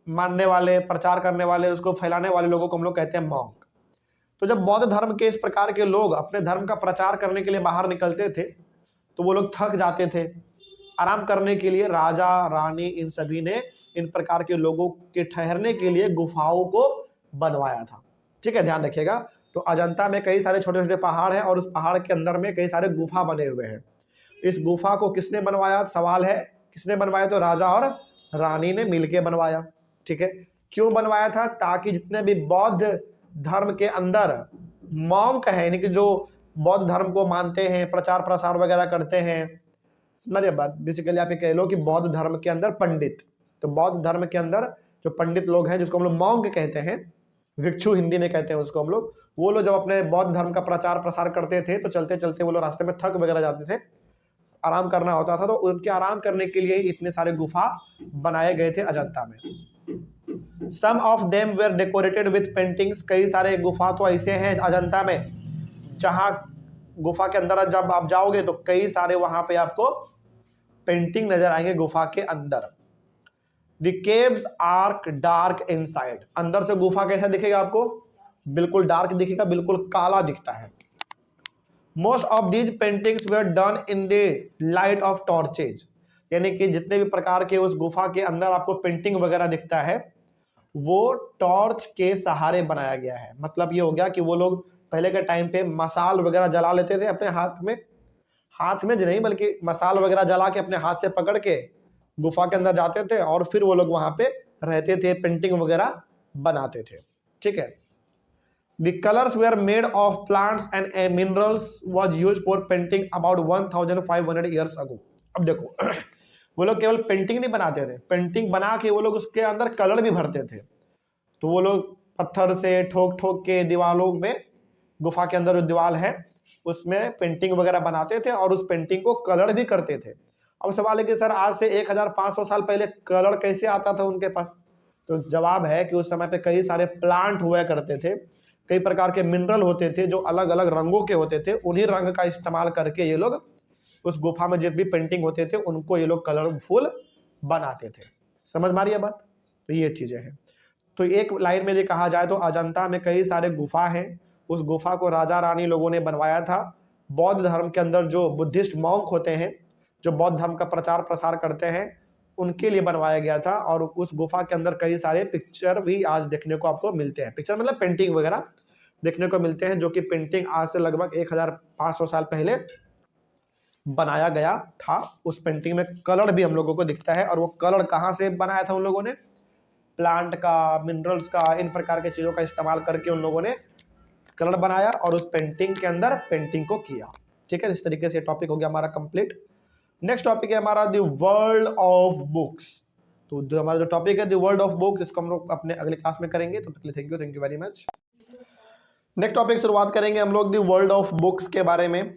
मानने वाले, प्रचार करने वाले, उसको फैलाने वाले लोगों को हम लोग कहते हैं मॉन्क। तो जब बौद्ध धर्म के इस प्रकार के लोग अपने धर्म का प्रचार करने के लिए बाहर निकलते थे, तो वो लोग थक जाते थे। आराम करने के लिए राजा, रानी, इन सभी ने इन प्रकार के लोगों के ठहरने के लिए गुफाओं को बनवाया था। ठीक है, ध्यान रखिएगा। तो अजंता में कई सारे छोटे छोटे पहाड़ हैं, और उस पहाड़ के अंदर में कई सारे गुफा बने हुए हैं। इस गुफा को किसने बनवाया? सवाल है, किसने बनवाया? तो राजा और रानी ने मिलकर बनवाया। ठीक है, क्यों बनवाया था? ताकि जितने भी बौद्ध धर्म के अंदर मॉन्क है, यानी कि जो बौद्ध धर्म को मानते हैं, प्रचार प्रसार वगैरह करते हैं, समझिए बात, बेसिकली आप ये कह लो कि बौद्ध धर्म के अंदर पंडित, तो बौद्ध धर्म के अंदर जो पंडित लोग हैं, जिसको हम लोग मॉन्क कहते हैं, भिक्षु हिंदी में कहते हैं उसको हम लोग, वो लोग जब अपने बौद्ध धर्म का प्रचार प्रसार करते थे, तो चलते चलते वो लोग रास्ते में थक वगैरह जाते थे, आराम करना होता था, तो उनके आराम करने के लिए इतने सारे गुफा बनाए गए थे अजंता में। Some of them were decorated with paintings. कई सारे गुफा तो ऐसे हैं अजंता में, जहां गुफा के अंदर जब आप जाओगे तो कई सारे वहां पे आपको पेंटिंग नजर आएंगे गुफा के अंदर। The caves are dark inside. अंदर से गुफा कैसा दिखेगा आपको? बिल्कुल डार्क दिखेगा, बिल्कुल काला दिखता है। Most of these paintings were done in the light of torches. यानी कि जितने भी प्रकार के उस गुफा के अंदर आपको पेंटिंग वगैरह दिखता है, वो टॉर्च के सहारे बनाया गया है। मतलब ये हो गया कि वो लोग पहले के टाइम पे मसाल वगैरह जला लेते थे अपने हाथ में नहीं, बल्कि मसाल वगैरह जला के अपने हाथ से पकड़ के गुफा के अंदर जाते थे, और फिर वो लोग वहां पे रहते थे, पेंटिंग वगैरह बनाते थे। ठीक है, the colours were made of plants and minerals was used for painting about 1500 years अगो। अब देखो वो लोग केवल पेंटिंग नहीं बनाते थे, पेंटिंग बना के वो लोग उसके अंदर कलर भी भरते थे। तो वो लोग पत्थर से ठोक ठोक के दीवालों में, गुफा के अंदर जो दीवार है उसमें पेंटिंग वगैरह बनाते थे, और उस पेंटिंग को कलर भी करते थे। अब सवाल है कि सर आज से 1500 साल पहले कलर कैसे आता था उनके पास? तो जवाब है कि उस समय पे कई सारे प्लांट हुआ करते थे, कई प्रकार के मिनरल होते थे जो अलग अलग रंगों के होते थे, उन्हीं रंग का इस्तेमाल करके ये लोग उस गुफा में जितनी भी पेंटिंग होते थे उनको ये लोग कलरफुल बनाते थे। समझ में आ रही है बात? तो ये चीजें हैं। तो एक लाइन में ये कहा जाए तो अजंता में कई सारे गुफा हैं, उस गुफा को राजा रानी लोगों ने बनवाया था। बौद्ध धर्म के अंदर जो बुद्धिस्ट मॉन्क होते हैं, जो बौद्ध धर्म का प्रचार प्रसार करते हैं, उनके लिए बनवाया गया था। और उस गुफा के अंदर कई सारे पिक्चर भी आज देखने को आपको मिलते हैं। पिक्चर मतलब पेंटिंग वगैरह देखने को मिलते हैं, जो कि पेंटिंग आज से लगभग 1500 साल पहले बनाया गया था। उस पेंटिंग में कलर भी हम लोगों को दिखता है, और वो कलर कहाँ से बनाया था उन लोगों ने? प्लांट का, मिनरल्स का, इन प्रकार के चीज़ों का इस्तेमाल करके उन लोगों ने कलर बनाया और उस पेंटिंग के अंदर पेंटिंग को किया। ठीक है, इस तरीके से टॉपिक हो गया हमारा कंप्लीट। नेक्स्ट टॉपिक है हमारा द वर्ल्ड ऑफ बुक्स। तो जो हमारा जो टॉपिक है द वर्ल्ड ऑफ बुक्स, इसको हम लोग अपने अगले क्लास में करेंगे। तो thank you very much. Next topic शुरुआत करेंगे हम लोग द वर्ल्ड ऑफ बुक्स के बारे में।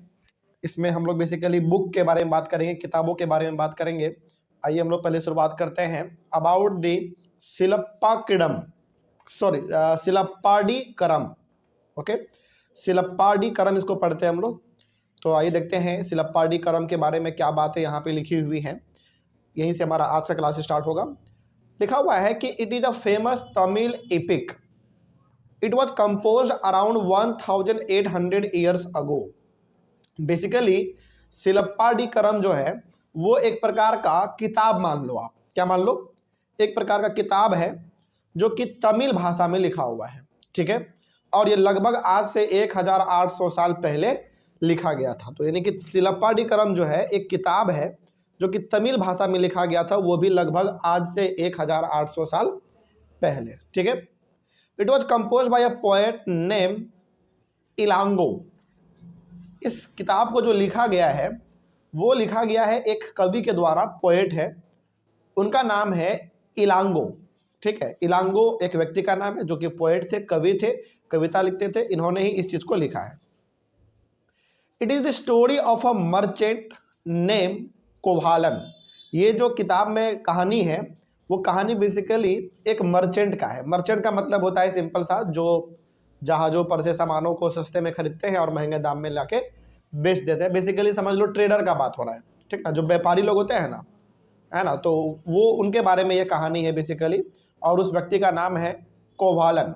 इसमें हम लोग बेसिकली बुक के बारे में बात करेंगे, किताबों के बारे में बात करेंगे। आइए हम लोग पहले शुरुआत करते हैं अबाउट द सिलप्पाडीकरम। ओके, सिलप्पाडीकरम इसको पढ़ते हैं हम लोग। तो आइए देखते हैं सिलप्पाडीकरम के बारे में क्या बातें यहाँ पे लिखी हुई हैं। यहीं से हमारा आज का क्लास स्टार्ट होगा। लिखा हुआ है कि it is a famous Tamil epic. It was compose around 1800 years ago. Basically Silappadikaram जो है वो एक प्रकार का किताब मान लो आप। क्या मान लो? एक प्रकार का किताब है जो कि तमिल भाषा में लिखा हुआ है, ठीक है। और ये लगभग आज से 1800 साल पहले लिखा गया था। तो यानी कि सिलप्पाडीकरम जो है एक किताब है जो कि तमिल भाषा में लिखा गया था, वो भी लगभग आज से 1800 साल पहले, ठीक है। It was compose by a poet name Ilango. इस किताब को जो लिखा गया है वो लिखा गया है एक कवि के द्वारा, पोएट है, उनका नाम है इलांगो, ठीक है। इलांगो एक व्यक्ति का नाम है जो कि पोएट थे, कवि थे, कविता लिखते थे, इन्होंने ही इस चीज़ को लिखा है। It is the story of a merchant name Kovalan. ये जो किताब में कहानी है वो कहानी बेसिकली एक मर्चेंट का है। मर्चेंट का मतलब होता है सिंपल सा, जो जहाज़ों पर से सामानों को सस्ते में खरीदते हैं और महंगे दाम में लाके बेच देते हैं। बेसिकली समझ लो ट्रेडर का बात हो रहा है, ठीक ना, जो व्यापारी लोग होते हैं ना, है ना, तो वो उनके बारे में ये कहानी है बेसिकली। और उस व्यक्ति का नाम है कोभालन,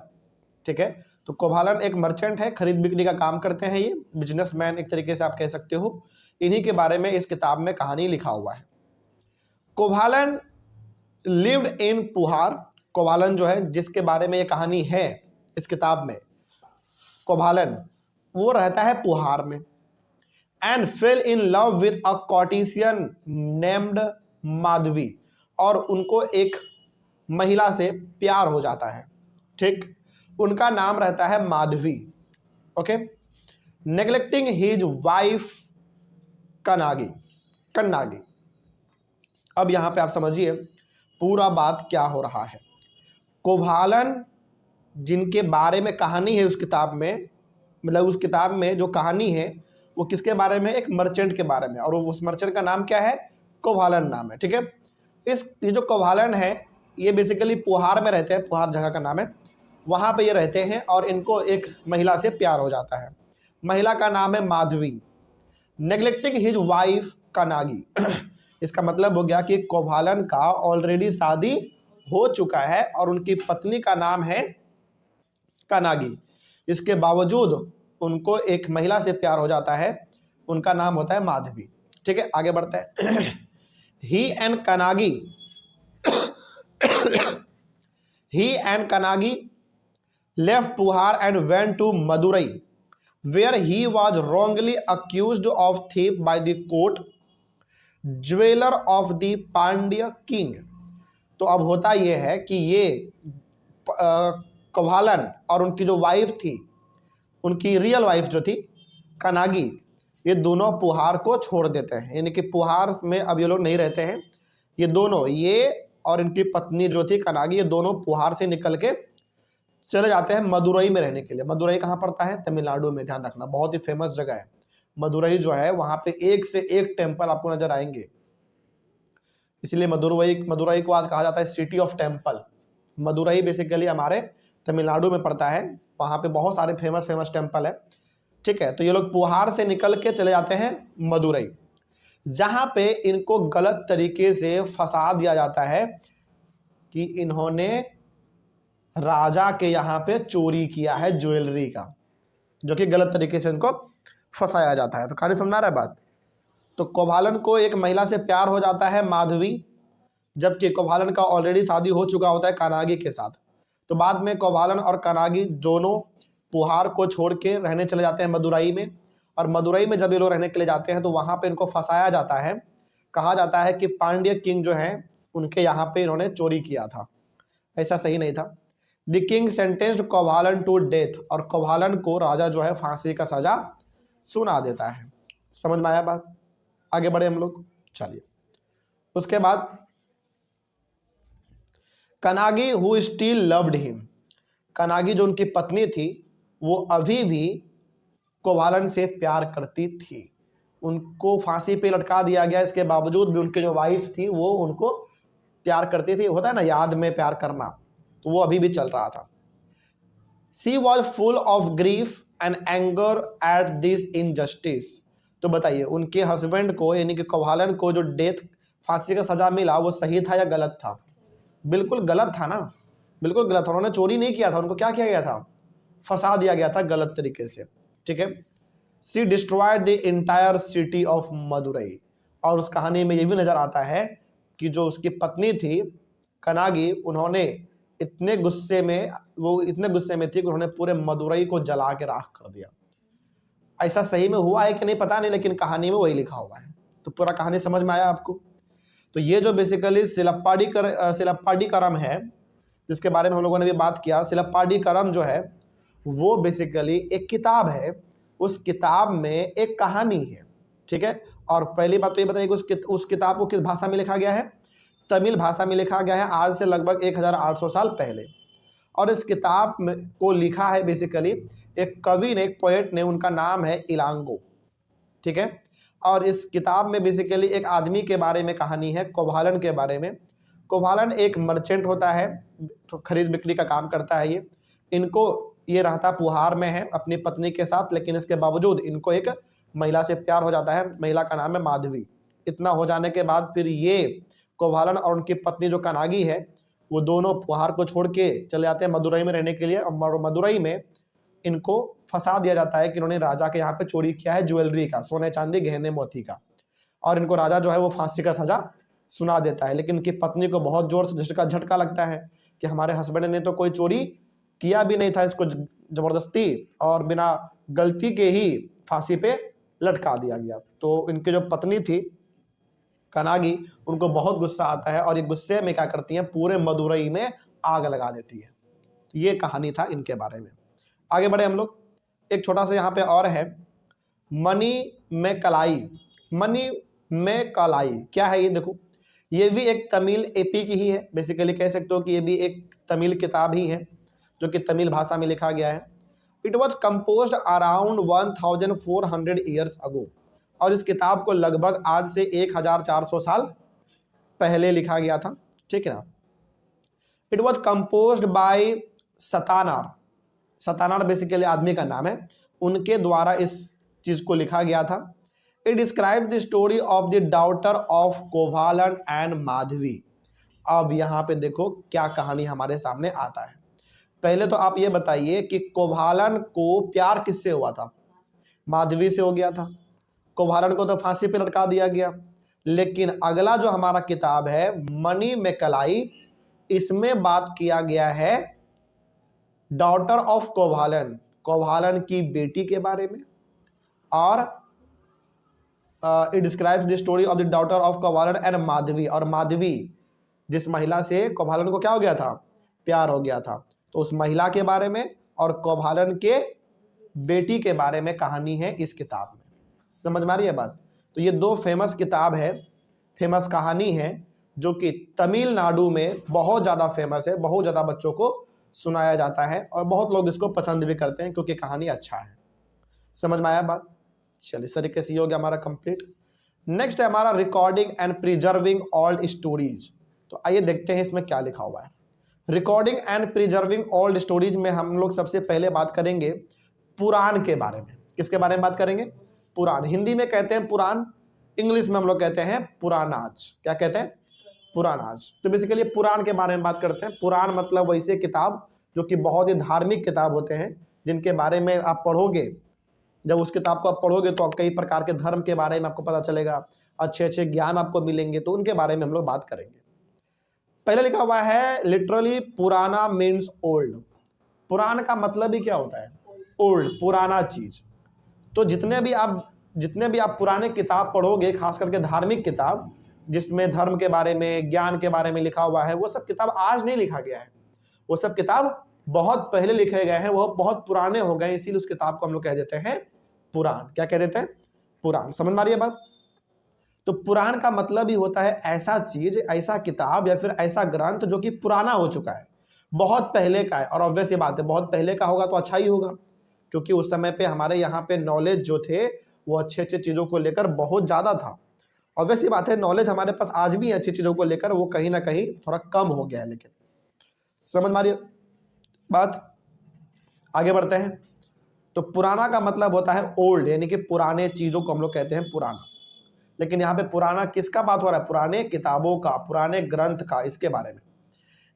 ठीक है। तो कोभालन एक मर्चेंट है, खरीद बिक्री का काम करते हैं, ये बिजनेसमैन एक तरीके से आप कह सकते हो। इन्हीं के बारे में इस किताब में कहानी लिखा हुआ है। कोभालन लिव्ड इन पुहार। कोभालन जो है जिसके बारे में ये कहानी है इस किताब में, कोभालन वो रहता है पुहार में। And fell in love with a courtesan named Madhavi. और उनको एक महिला से प्यार हो जाता है, ठीक, उनका नाम रहता है Madhavi, okay. Neglecting his wife Kannagi. Kannagi. अब यहां पे आप समझिए पूरा बात क्या हो रहा है। कोभालन जिनके बारे में कहानी है उस किताब में, मतलब उस किताब में जो कहानी है वो किसके बारे में? एक मर्चेंट के बारे में। और उस मर्चेंट का नाम क्या है? कोभालन नाम है, ठीक है। ये जो कोभालन है ये बेसिकली पुहार में रहते हैं, पुहार जगह का नाम है, वहाँ पे ये रहते हैं और इनको एक महिला से प्यार हो जाता है। महिला का नाम है Madhavi. Neglecting his wife Kannagi. इसका मतलब हो गया कि कोभालन का ऑलरेडी शादी हो चुका है और उनकी पत्नी का नाम है कन्नागी। इसके बावजूद उनको एक महिला से प्यार हो जाता है, उनका नाम होता है माधवी, ठीक है। आगे बढ़ते हैं। ही and कन्नागी He and Kannagi left Puhar and went to Madurai, where he was wrongly accused of theft by the court jeweler of the Pandya king। तो अब होता यह है कि ये कोभालन और उनकी जो वाइफ थी, उनकी रियल वाइफ जो थी कन्नागी, ये दोनों पुहार को छोड़ देते हैं। यानी कि पुहार में अब ये लोग नहीं रहते हैं। ये दोनों, ये और इनकी पत्नी जो थी कन्नागी, ये दोनों पुहार से निकल के चले जाते हैं मदुरई में रहने के लिए। मदुरई कहाँ पड़ता है? तमिलनाडु में, ध्यान रखना, बहुत ही फेमस जगह है मदुरई जो है। वहाँ पे एक से एक टेम्पल आपको नजर आएंगे, इसलिए मदुरई को आज कहा जाता है city of temple. Madurai basically हमारे तमिलनाडु में पड़ता है, वहाँ पे बहुत सारे फेमस टेम्पल है, ठीक है। तो ये लोग पुहार से निकल के चले जाते हैं मदुरई, जहाँ पे इनको गलत तरीके से फंसा दिया जाता है कि इन्होंने राजा के यहाँ पे चोरी किया है ज्वेलरी का, जो कि गलत तरीके से इनको फंसाया जाता है। तो कहानी समझ आ रहा है बात? तो कोभालन को एक महिला से प्यार हो जाता है माधवी, जबकि कोभालन का ऑलरेडी शादी हो चुका होता है कन्नागी के साथ। तो बाद में कोभालन और कन्नागी दोनों पुहार को छोड़ के रहने चले जाते हैं मदुरई में। और मदुरई में जब ये लोग रहने के लिए जाते हैं तो वहाँ पे इनको फंसाया जाता है। कहा जाता है कि पांड्य किंग जो हैं उनके यहाँ पे इन्होंने चोरी किया था। ऐसा सही नहीं था। The king sentenced Kovalan to death. और कोभालन को राजा जो है फांसी का सजा सुना देता है। समझ में आया बात? आगे बढ़े हम लोग। चलिए, उसके बाद कनागी हु स्टिल लव्ड हिम, कनागी जो उनकी पत्नी थी वो अभी भी कोवालन से प्यार करती थी। उनको फांसी पे लटका दिया गया, इसके बावजूद भी उनकी जो वाइफ थी वो उनको प्यार करती थी। होता है ना याद में प्यार करना, तो वो अभी भी चल रहा था। She was full of grief and anger at this injustice. तो बताइए उनके हस्बैंड को यानी कि कोवालन को जो डेथ फांसी का सजा मिला वो सही था या गलत था? बिल्कुल गलत था ना, बिल्कुल गलत था। उन्होंने चोरी नहीं किया था, उनको क्या किया गया था? फंसा दिया गया था गलत तरीके से। ठीक है। She destroyed the entire city of Madurai. और उस कहानी में ये भी नजर आता है कि जो उसकी पत्नी थी कनागी, उन्होंने इतने गुस्से में थी कि उन्होंने पूरे मदुरई को जला के राख कर दिया। ऐसा सही में हुआ है कि नहीं पता नहीं, लेकिन कहानी में वही लिखा हुआ है। तो पूरा कहानी समझ में आया आपको? तो ये जो बेसिकली सिलप्पाडी करम है, जिसके बारे में हम लोगों ने भी बात किया, सिलप्पाडी करम जो है वो बेसिकली एक किताब है। उस किताब में एक कहानी है। ठीक है। और पहली बात तो ये बताइए कि उस किताब को किस भाषा में लिखा गया है? तमिल भाषा में लिखा गया है, आज से लगभग 1800 साल पहले। और इस किताब को लिखा है बेसिकली एक कवि ने, एक पोएट ने, उनका नाम है इलांगो। ठीक है। और इस किताब में बेसिकली एक आदमी के बारे में कहानी है, कोवालन के बारे में। कोवालन एक मर्चेंट होता है, तो खरीद बिक्री का काम करता है ये रहता पुहार में है अपनी पत्नी के साथ, लेकिन इसके बावजूद इनको एक महिला से प्यार हो जाता है। महिला का नाम है माधवी। इतना हो जाने के बाद फिर ये कोवालन और उनकी पत्नी जो कनागी है वो दोनों पुहार को छोड़ के चले जाते हैं मदुरई में रहने के लिए। और मदुरई में इनको फंसा दिया जाता है कि इन्होंने राजा के यहाँ पे चोरी किया है ज्वेलरी का, सोने चांदी गहने मोती का। और इनको राजा जो है वो फांसी का सजा सुना देता है। लेकिन इनकी पत्नी को बहुत जोर से झटका लगता है कि हमारे हस्बैंड ने तो कोई चोरी किया भी नहीं था, इसको जबरदस्ती और बिना गलती के ही फांसी पे लटका दिया गया। तो इनकी जो पत्नी थी कनागी, उनको बहुत गुस्सा आता है और ये गुस्से में क्या करती हैं, पूरे मदुरई में आग लगा देती है। तो ये कहानी था इनके बारे में। आगे बढ़े हम लोग। एक छोटा सा यहाँ पे और है, मनी में कलाई। मनी में कलाई क्या है? ये देखो, ये भी एक तमिल एपी की ही है। बेसिकली कह सकते हो कि ये भी एक तमिल किताब ही है जो कि तमिल भाषा में लिखा गया है। It was compose around 1400 years ago. और इस किताब को लगभग आज से 1400 साल पहले लिखा गया था। ठीक है ना। It was compose by Sattanar. Sattanar basically आदमी का नाम है, उनके द्वारा इस चीज को लिखा गया था। It describe the story of the daughter of Kovalan and Madhavi. अब यहाँ पे देखो क्या कहानी हमारे सामने आता है। पहले तो आप ये बताइए कि कोवालन को प्यार किससे हुआ था? माधवी से हो गया था। कोवालन को तो फांसी पे लटका दिया गया। लेकिन अगला जो हमारा किताब है मनी में कलाई, इसमें बात किया गया है डॉटर ऑफ कोवालन, कोवालन की बेटी के बारे में। और it describes the story of the daughter of Kovalan and Madhavi. और माधवी जिस महिला से कोवालन को क्या हो गया था? प्यार हो गया था। तो उस महिला के बारे में और कोवालन के बेटी के बारे में कहानी है इस किताब में। समझ में आ रही है बात? तो ये दो फेमस किताब है, फेमस कहानी है, जो कि तमिलनाडु में बहुत ज़्यादा फेमस है, बहुत ज़्यादा बच्चों को सुनाया जाता है और बहुत लोग इसको पसंद भी करते हैं क्योंकि कहानी अच्छा है। समझ में आया बात? चलिए, इस तरीके से ये हो गया हमारा कंप्लीट। नेक्स्ट है हमारा recording and preserving old stories. तो आइए देखते हैं इसमें क्या लिखा हुआ है। Recording and preserving old stories में हम लोग सबसे पहले बात करेंगे पुराण के बारे में। किसके बारे में बात करेंगे? पुराण। हिंदी में कहते हैं पुराण, इंग्लिश में हम लोग कहते हैं पुराणाज। क्या कहते हैं? पुराणाज। तो बेसिकली पुराण के बारे में बात करते हैं। पुराण मतलब वैसे किताब जो कि बहुत ही धार्मिक किताब होते हैं, जिनके बारे में आप पढ़ोगे, जब उस किताब को आप पढ़ोगे तो कई प्रकार के धर्म के बारे में आपको पता चलेगा, अच्छे अच्छे ज्ञान आपको मिलेंगे। तो उनके बारे में हम लोग बात करेंगे। पहले लिखा हुआ है लिटरली पुराना मीन्स ओल्ड। पुराण का मतलब ही क्या होता है? ओल्ड, पुराना चीज। तो जितने भी आप पुराने किताब पढ़ोगे, खास करके धार्मिक किताब जिसमें धर्म के बारे में, ज्ञान के बारे में लिखा हुआ है, वो सब किताब आज नहीं लिखा गया है, वो सब किताब बहुत पहले लिखे गए हैं, वो बहुत पुराने हो गए, इसीलिए उस किताब को हम लोग कह देते हैं पुराण। क्या कह देते हैं? पुराण। समझ में आ रही है बात? तो पुराण का मतलब ही होता है ऐसा चीज, ऐसा किताब या फिर ऐसा ग्रंथ जो कि पुराना हो चुका है, बहुत पहले का है। और ऑब्वियस ये बात है, बहुत पहले का होगा तो अच्छा ही होगा, क्योंकि उस समय पे हमारे यहाँ पे नॉलेज जो थे वो अच्छे अच्छे चीज़ों को लेकर बहुत ज़्यादा था। ऑब्वियस ये बात है, नॉलेज हमारे पास आज भी अच्छी चीज़ों को लेकर, वो कहीं ना कहीं थोड़ा कम हो गया है। लेकिन समझ मारिए बात, आगे बढ़ते हैं। तो पुराना का मतलब होता है ओल्ड, यानी कि पुराने चीज़ों को हम लोग कहते हैं पुराना। लेकिन यहाँ पे पुराना किसका बात हो रहा है? पुराने किताबों का, पुराने ग्रंथ का, इसके बारे में।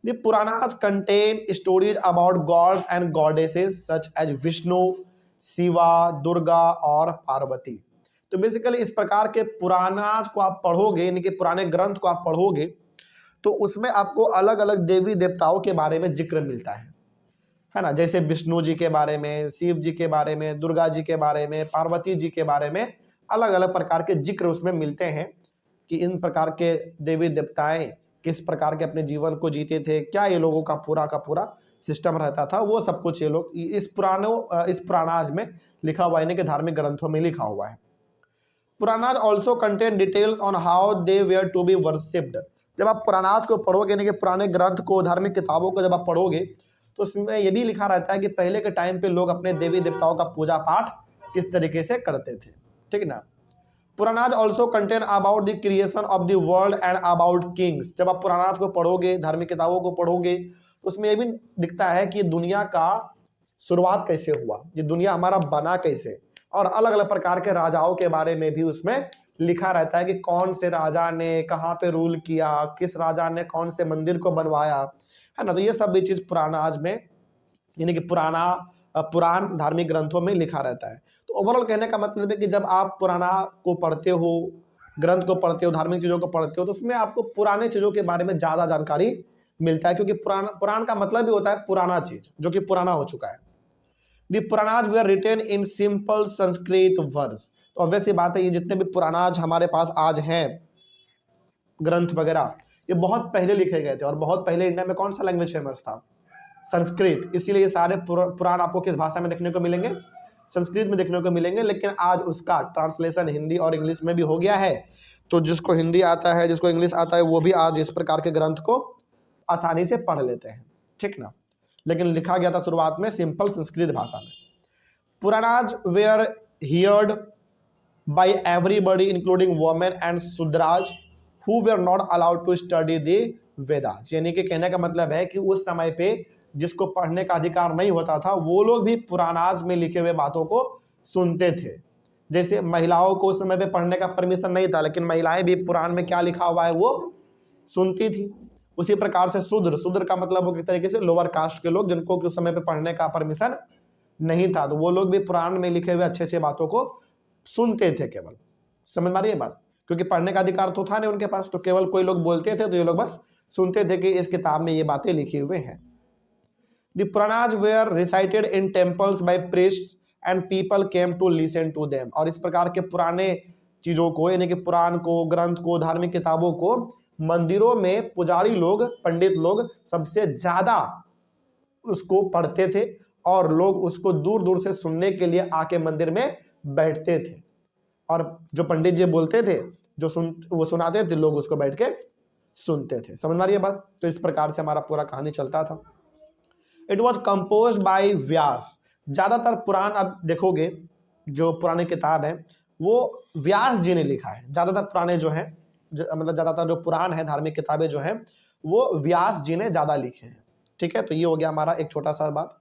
The Puranas contain stories about gods and goddesses such as Vishnu, Shiva, Durga और पार्वती। तो बेसिकली इस प्रकार के पुराणास को आप पढ़ोगे, यानी कि पुराने ग्रंथ को आप पढ़ोगे, तो उसमें आपको अलग अलग देवी देवताओं के बारे में जिक्र मिलता है ना। जैसे विष्णु जी के बारे में, शिव जी के बारे में, दुर्गा जी के बारे में, पार्वती जी के बारे में अलग अलग प्रकार के जिक्र उसमें मिलते हैं कि इन प्रकार के देवी देवताएं किस प्रकार के अपने जीवन को जीते थे, क्या ये लोगों का पूरा सिस्टम रहता था, वो सब कुछ ये लोग इस पुराणाज में लिखा हुआ है, यानी कि धार्मिक ग्रंथों में लिखा हुआ है। Puranas also contain details on how they were to be worshipped. जब आप पुराणाज को पढ़ोगे, यानी कि पुराने ग्रंथ को, धार्मिक किताबों को जब आप पढ़ोगे, तो उसमें ये भी लिखा रहता है कि पहले के टाइम पे लोग अपने देवी देवताओं का पूजा पाठ किस तरीके से करते थे, ठीक है ना। Puranas also contain about the creation of the world and about kings. जब आप पुराणाज को पढ़ोगे, धार्मिक किताबों को पढ़ोगे, तो उसमें ये भी दिखता है कि दुनिया का शुरुआत कैसे हुआ, ये दुनिया हमारा बना कैसे, और अलग अलग प्रकार के राजाओं के बारे में भी उसमें लिखा रहता है कि कौन से राजा ने कहाँ पे रूल किया, किस राजा ने कौन से मंदिर को बनवाया, है ना। तो ये सब भी चीज़ पुराणाज में, यानी कि पुराण धार्मिक ग्रंथों में लिखा रहता है। तो ओवरऑल कहने का मतलब है कि जब आप पुराना को पढ़ते हो, ग्रंथ को पढ़ते हो, धार्मिक चीज़ों को पढ़ते हो, तो उसमें आपको पुराने चीज़ों के बारे में ज़्यादा जानकारी मिलता है, क्योंकि पुराण का मतलब भी होता है पुराना चीज़ जो कि पुराना हो चुका है। The Puranas were written in simple Sanskrit words. तो ऑब्वियसली बात है, ये जितने भी पुराणाज हमारे पास आज हैं, ग्रंथ वगैरह, ये बहुत पहले लिखे गए थे। और बहुत पहले इंडिया में कौन सा लैंग्वेज फेमस था? संस्कृत। इसीलिए ये सारे पुराण आपको किस भाषा में देखने को मिलेंगे? संस्कृत में देखने को मिलेंगे। लेकिन आज उसका ट्रांसलेशन हिंदी और इंग्लिश में भी हो गया है, तो जिसको हिंदी आता है, जिसको इंग्लिश आता है, वो भी आज इस प्रकार के ग्रंथ को आसानी से पढ़ लेते हैं, ठीक ना। लेकिन लिखा गया था शुरुआत में सिंपल संस्कृत भाषा में। Puranas were heard by everybody including women and Shudras who were not allowed to study the Vedas. यानी कि कहने का मतलब है कि उस समय पे जिसको पढ़ने का अधिकार नहीं होता था, वो लोग भी पुराणाज में लिखे हुए बातों को सुनते थे। जैसे महिलाओं को उस समय पे पढ़ने का परमिशन नहीं था, लेकिन महिलाएं भी पुराण में क्या लिखा हुआ है वो सुनती थी। उसी प्रकार से शूद्र का मतलब वो एक तरीके से लोअर कास्ट के लोग, जिनको उस समय पे पढ़ने का परमिशन नहीं था, तो वो लोग भी पुराण में लिखे हुए अच्छे अच्छे बातों को सुनते थे केवल। समझ मारिए बात, क्योंकि पढ़ने का अधिकार तो था नहीं उनके पास, तो केवल कोई लोग बोलते थे तो ये लोग बस सुनते थे कि इस किताब में ये बातें लिखी हुई हैं। The Puranas were recited in temples by priests and people came to listen to them। और इस प्रकार के पुराने चीज़ों को, यानी कि पुराण को, ग्रंथ को, धार्मिक किताबों को मंदिरों में पुजारी लोग, पंडित लोग सबसे ज़्यादा उसको पढ़ते थे, और लोग उसको दूर दूर से सुनने के लिए आके मंदिर में बैठते थे। और जो पंडित जी बोलते थे, वो सुनाते थे, लोग उसको बैठ के सुनते थे। समझ मारिए बात। तो इस प्रकार से हमारा पूरा कहानी चलता था। इट वॉज कंपोज बाय व्यास। ज़्यादातर पुराण आप देखोगे, जो पुरानी किताब है वो व्यास जी ने लिखा है। ज़्यादातर पुराने जो हैं, मतलब ज़्यादातर जो पुराण है, धार्मिक किताबें जो हैं, वो व्यास जी ने ज़्यादा लिखे हैं, ठीक है। तो ये हो गया हमारा एक छोटा सा बात।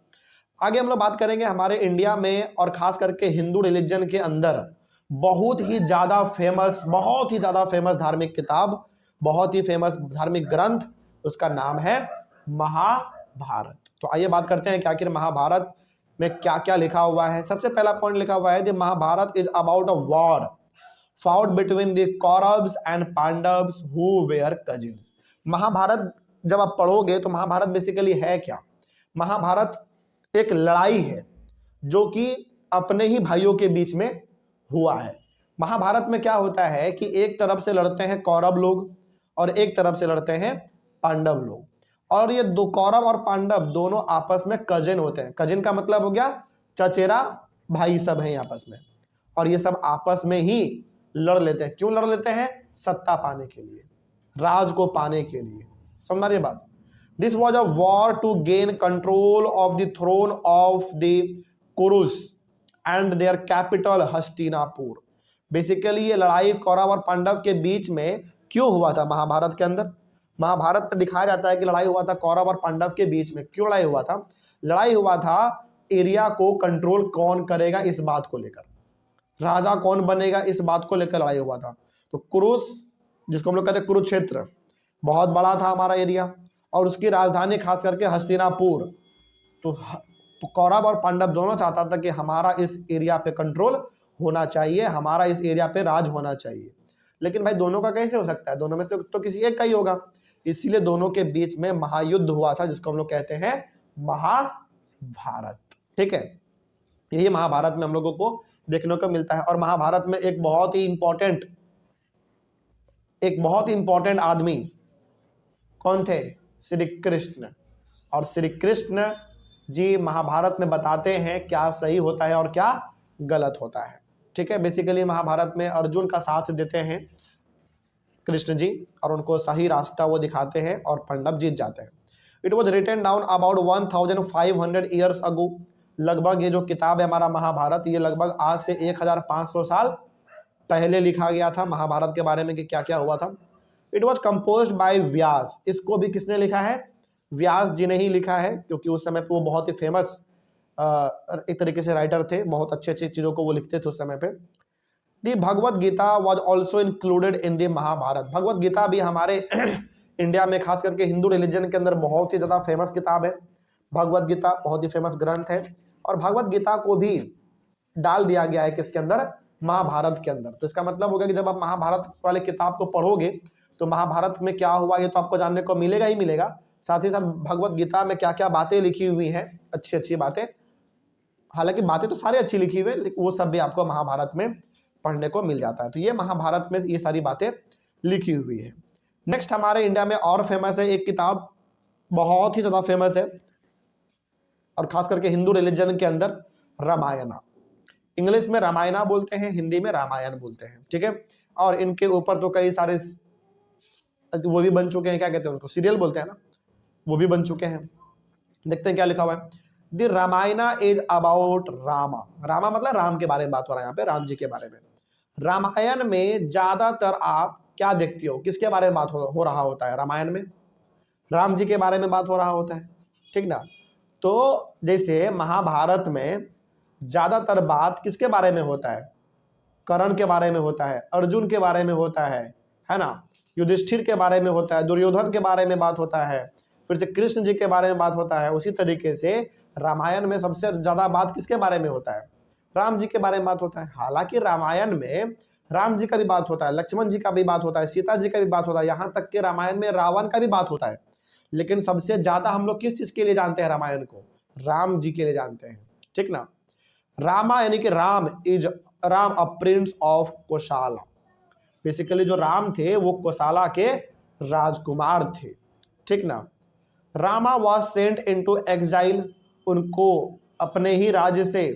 आगे हम लोग बात करेंगे हमारे इंडिया में, और ख़ास करके हिंदू रिलीजन के अंदर बहुत ही ज़्यादा फेमस धार्मिक किताब, बहुत ही फेमस धार्मिक ग्रंथ, उसका नाम है महाभारत। तो आइए बात करते हैं कि आखिर महाभारत में क्या क्या लिखा हुआ है। सबसे पहला पॉइंट लिखा हुआ है, the Mahabharata is about a war fought between the Kauravas and Pandavas who were cousins. Mahabharata जब आप पढ़ोगे तो महाभारत बेसिकली है क्या? महाभारत एक लड़ाई है जो कि अपने ही भाइयों के बीच में हुआ है। महाभारत में क्या होता है कि एक तरफ से लड़ते हैं कौरव लोग और एक तरफ से लड़ते हैं पांडव लोग, और ये दो कौरव और पांडव दोनों आपस में कजिन होते हैं। कजिन का मतलब हो गया चचेरा भाई, सब हैं आपस में, और ये सब आपस में ही लड़ लेते हैं। क्यों लड़ लेते हैं? सत्ता पाने के लिए, राज को पाने के लिए। समझ रही बात? This was a war to gain control of the throne of the Kurus and their capital Hastinapur. Basically ये लड़ाई कौरव और पांडव के बीच में क्यों हुआ था? महाभारत के अंदर, महाभारत में दिखाया जाता है कि लड़ाई हुआ था कौरव और पांडव के बीच में। क्यों लड़ाई हुआ था? लड़ाई हुआ था एरिया को कंट्रोल कौन करेगा इस बात को लेकर, राजा कौन बनेगा इस बात को लेकर लड़ाई हुआ था। तो कुरुस, जिसको हम लोग कहते हैं कुरुक्षेत्र, बहुत बड़ा था हमारा एरिया, और उसकी राजधानी खास करके हस्तिनापुर। तो कौरव और पांडव दोनों चाहता था कि हमारा इस एरिया पे कंट्रोल होना चाहिए, हमारा इस एरिया पे राज होना चाहिए। लेकिन भाई दोनों का कैसे हो सकता है? दोनों में तो किसी एक का ही होगा। इसीलिए दोनों के बीच में महायुद्ध हुआ था, जिसको हम लोग कहते हैं महाभारत। ठीक है, यही महाभारत में हम लोगों को देखने को मिलता है। और महाभारत में एक बहुत ही इंपॉर्टेंट आदमी कौन थे? श्री कृष्ण। और श्री कृष्ण जी महाभारत में बताते हैं क्या सही होता है और क्या गलत होता है। ठीक है, बेसिकली महाभारत में अर्जुन का साथ देते हैं कृष्ण जी, और उनको सही रास्ता वो दिखाते हैं और पांडव जीत जाते हैं। It was written down about 1500 years ago. लगभग ये जो किताब है हमारा महाभारत, ये लगभग आज से 1500 साल पहले लिखा गया था महाभारत के बारे में कि क्या क्या हुआ था। इट वॉज कंपोज्ड बाय व्यास। इसको भी किसने लिखा है? व्यास जी ने ही लिखा है, क्योंकि उस समय पे वो बहुत ही फेमस एक तरीके से राइटर थे, बहुत अच्छी अच्छी चीज़ों को वो लिखते थे उस समय पे। The Bhagavad Gita was also included in the Mahabharata. Bhagavad Gita भी हमारे इंडिया में खास करके हिंदू रिलीजन के अंदर बहुत ही ज़्यादा फेमस किताब है। भगवत गीता बहुत ही फेमस ग्रंथ है, और भगवत गीता को भी डाल दिया गया है किसके अंदर? महाभारत के अंदर। तो इसका मतलब होगा कि जब आप महाभारत वाले किताब को पढ़ोगे तो महाभारत में क्या हुआ ये तो आपको जानने को मिलेगा ही मिलेगा, साथ ही साथ भगवत गीता में क्या क्या बातें लिखी हुई हैं, अच्छी अच्छी बातें। हालांकि बातें तो सारी अच्छी लिखी हुई है, लेकिन वो सब भी आपको महाभारत में पढ़ने को मिल जाता है। तो ये महाभारत में ये सारी बातें लिखी हुई है। नेक्स्ट हमारे इंडिया में और फेमस है एक किताब, बहुत ही ज़्यादा फेमस है, और खास करके हिंदू रिलीजन के अंदर, रामायण। इंग्लिश में रामायणा बोलते हैं, हिंदी में रामायण बोलते हैं। ठीक है, और इनके ऊपर तो कई सारे वो भी बन चुके हैं, क्या कहते हैं उसको, सीरियल बोलते हैं ना, वो भी बन चुके हैं। देखते हैं क्या लिखा हुआ है। The Ramayana is about Rama. Rama मतलब राम के बारे में बात हो रहा है यहाँ पे, राम जी के बारे में। रामायण में ज्यादातर आप क्या देखते हो, किसके बारे में बात हो रहा होता है? रामायण में राम जी के बारे में बात हो रहा होता है, ठीक ना। तो जैसे महाभारत में ज्यादातर बात किसके बारे में होता है? कर्ण के बारे में होता है, अर्जुन के बारे में होता है ना, युधिष्ठिर के बारे में होता है, दुर्योधन के बारे में बात होता है, फिर से कृष्ण जी के बारे में बात होता है। उसी तरीके से रामायण में सबसे ज्यादा बात किसके बारे में होता है? राम जी के बारे में बात होता है। हालांकि रामायण में राम जी का भी बात होता है, लक्ष्मण जी का भी बात होता है, सीता जी का भी बात होता है, यहाँ तक कि रामायण में रावण का भी बात होता है। लेकिन सबसे ज्यादा हम लोग किस चीज के लिए जानते हैं रामायण को? राम जी के लिए जानते हैं, ठीक ना। रामा यानी कि Ram a prince of Kosala. Basically जो राम थे वो कोशाला के राजकुमार थे, ठीक ना। Rama was sent into exile. उनको अपने ही राज्य से,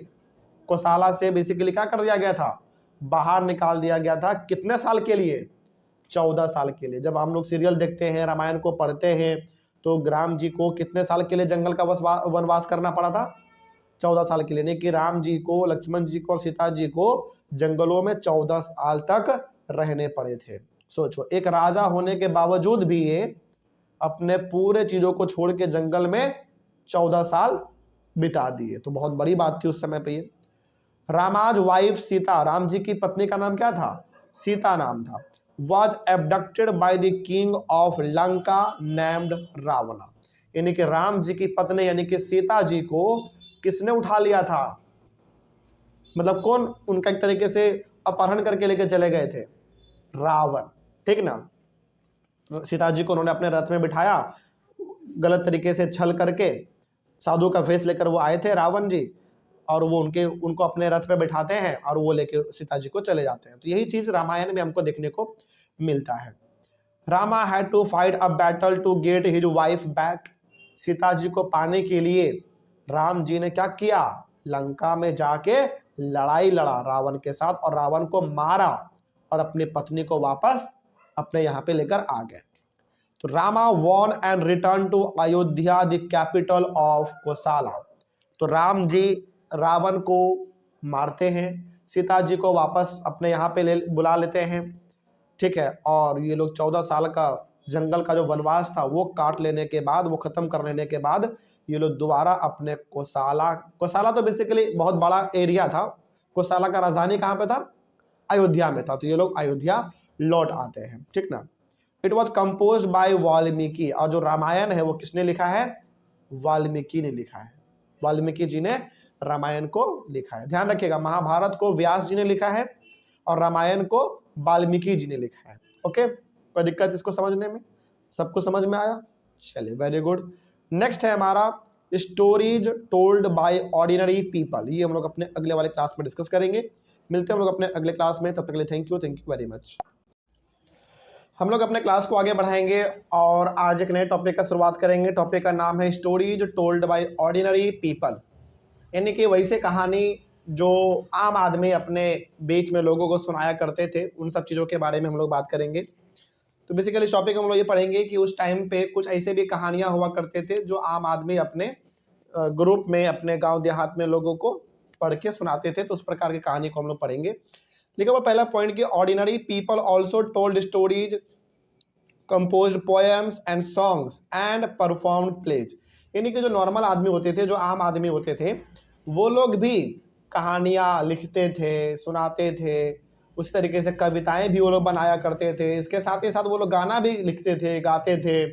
कोशाला से बेसिकली क्या कर दिया गया था? बाहर निकाल दिया गया था। कितने साल के लिए? 14 साल के लिए। जब हम लोग सीरियल देखते हैं, रामायण को पढ़ते हैं, तो राम जी को कितने साल के लिए जंगल का वनवास करना पड़ा था? 14 साल के लिए। नहीं कि राम जी को, लक्ष्मण जी को और सीता जी को जंगलों में 14 साल तक रहने पड़े थे। सोचो, एक राजा होने के बावजूद भी ये अपने पूरे चीजों को छोड़ के जंगल में 14 साल बिता दिए। तो बहुत बड़ी बात थी उस समय पे ये। रामाज वाइफ सीता, राम जी की पत्नी का नाम क्या था? सीता नाम था। Was abducted by the king of Lanka named Ravana. यानी कि राम जी की पत्नी यानी कि सीता जी को किसने उठा लिया था? मतलब कौन उनका एक तरीके से अपहरण करके लेके चले गए थे? रावण, ठीक ना। सीता जी को उन्होंने अपने रथ में बिठाया, गलत तरीके से छल करके साधु का फेस लेकर वो आए थे रावण जी, और वो उनको अपने रथ पे बिठाते हैं और वो लेके सीता जी को चले जाते हैं। तो यही चीज रामायण में हमको देखने को मिलता है। Rama had to fight a battle to get his wife back. Sita ji को पाने के लिए राम जी ने क्या किया? लंका में जाके लड़ाई लड़ा रावण के साथ, और रावण को मारा और अपनी पत्नी को वापस अपने यहाँ पे लेकर आ गए। तो Rama won and return to Ayodhya the capital of Kosala. तो राम जी रावण को मारते हैं, सीता जी को वापस अपने यहाँ पे बुला लेते हैं, ठीक है। और ये लोग 14 साल का जंगल का जो वनवास था वो काट लेने के बाद, वो खत्म कर लेने के बाद ये लोग दोबारा अपने कोसाला तो बेसिकली बहुत बड़ा एरिया था। कोसाला का राजधानी कहाँ पे था? अयोध्या में था। तो ये लोग अयोध्या लौट आते हैं, ठीक ना। It was compose bye Valmiki. और जो रामायण है वो किसने लिखा है? वाल्मीकि ने लिखा है। वाल्मीकि जी ने रामायण को लिखा है। ध्यान रखिएगा, महाभारत को व्यास जी ने लिखा है और रामायण को वाल्मीकि जी ने लिखा है। ओके, कोई दिक्कत इसको समझने में? सबको समझ में आया? चलिए, वेरी गुड। नेक्स्ट है हमारा stories told by ordinary people. ये हम लोग अपने अगले वाले क्लास में डिस्कस करेंगे। मिलते हैं हम लोग अपने अगले क्लास में, तब तक के लिए थैंक यू वेरी मच। हम लोग अपने क्लास को आगे बढ़ाएंगे और आज एक नए टॉपिक का शुरुआत करेंगे। टॉपिक का नाम है stories told by ordinary people, यानी कि वैसे कहानी जो आम आदमी अपने बीच में लोगों को सुनाया करते थे, उन सब चीज़ों के बारे में हम लोग बात करेंगे। तो बेसिकली इस टॉपिक में हम लोग ये पढ़ेंगे कि उस टाइम पे कुछ ऐसे भी कहानियाँ हुआ करते थे जो आम आदमी अपने ग्रुप में, अपने गांव देहात में लोगों को पढ़ के सुनाते थे। तो उस प्रकार की कहानी को हम लोग पढ़ेंगे। लिखा हुआ पहला पॉइंट कि ordinary people also told stories, composed poems and songs and performed plays. यानी कि जो नॉर्मल आदमी होते थे, जो आम आदमी होते थे, वो लोग भी कहानियाँ लिखते थे, सुनाते थे। उस तरीके से कविताएं भी वो लोग बनाया करते थे। इसके साथ ही साथ वो लोग गाना भी लिखते थे, गाते थे।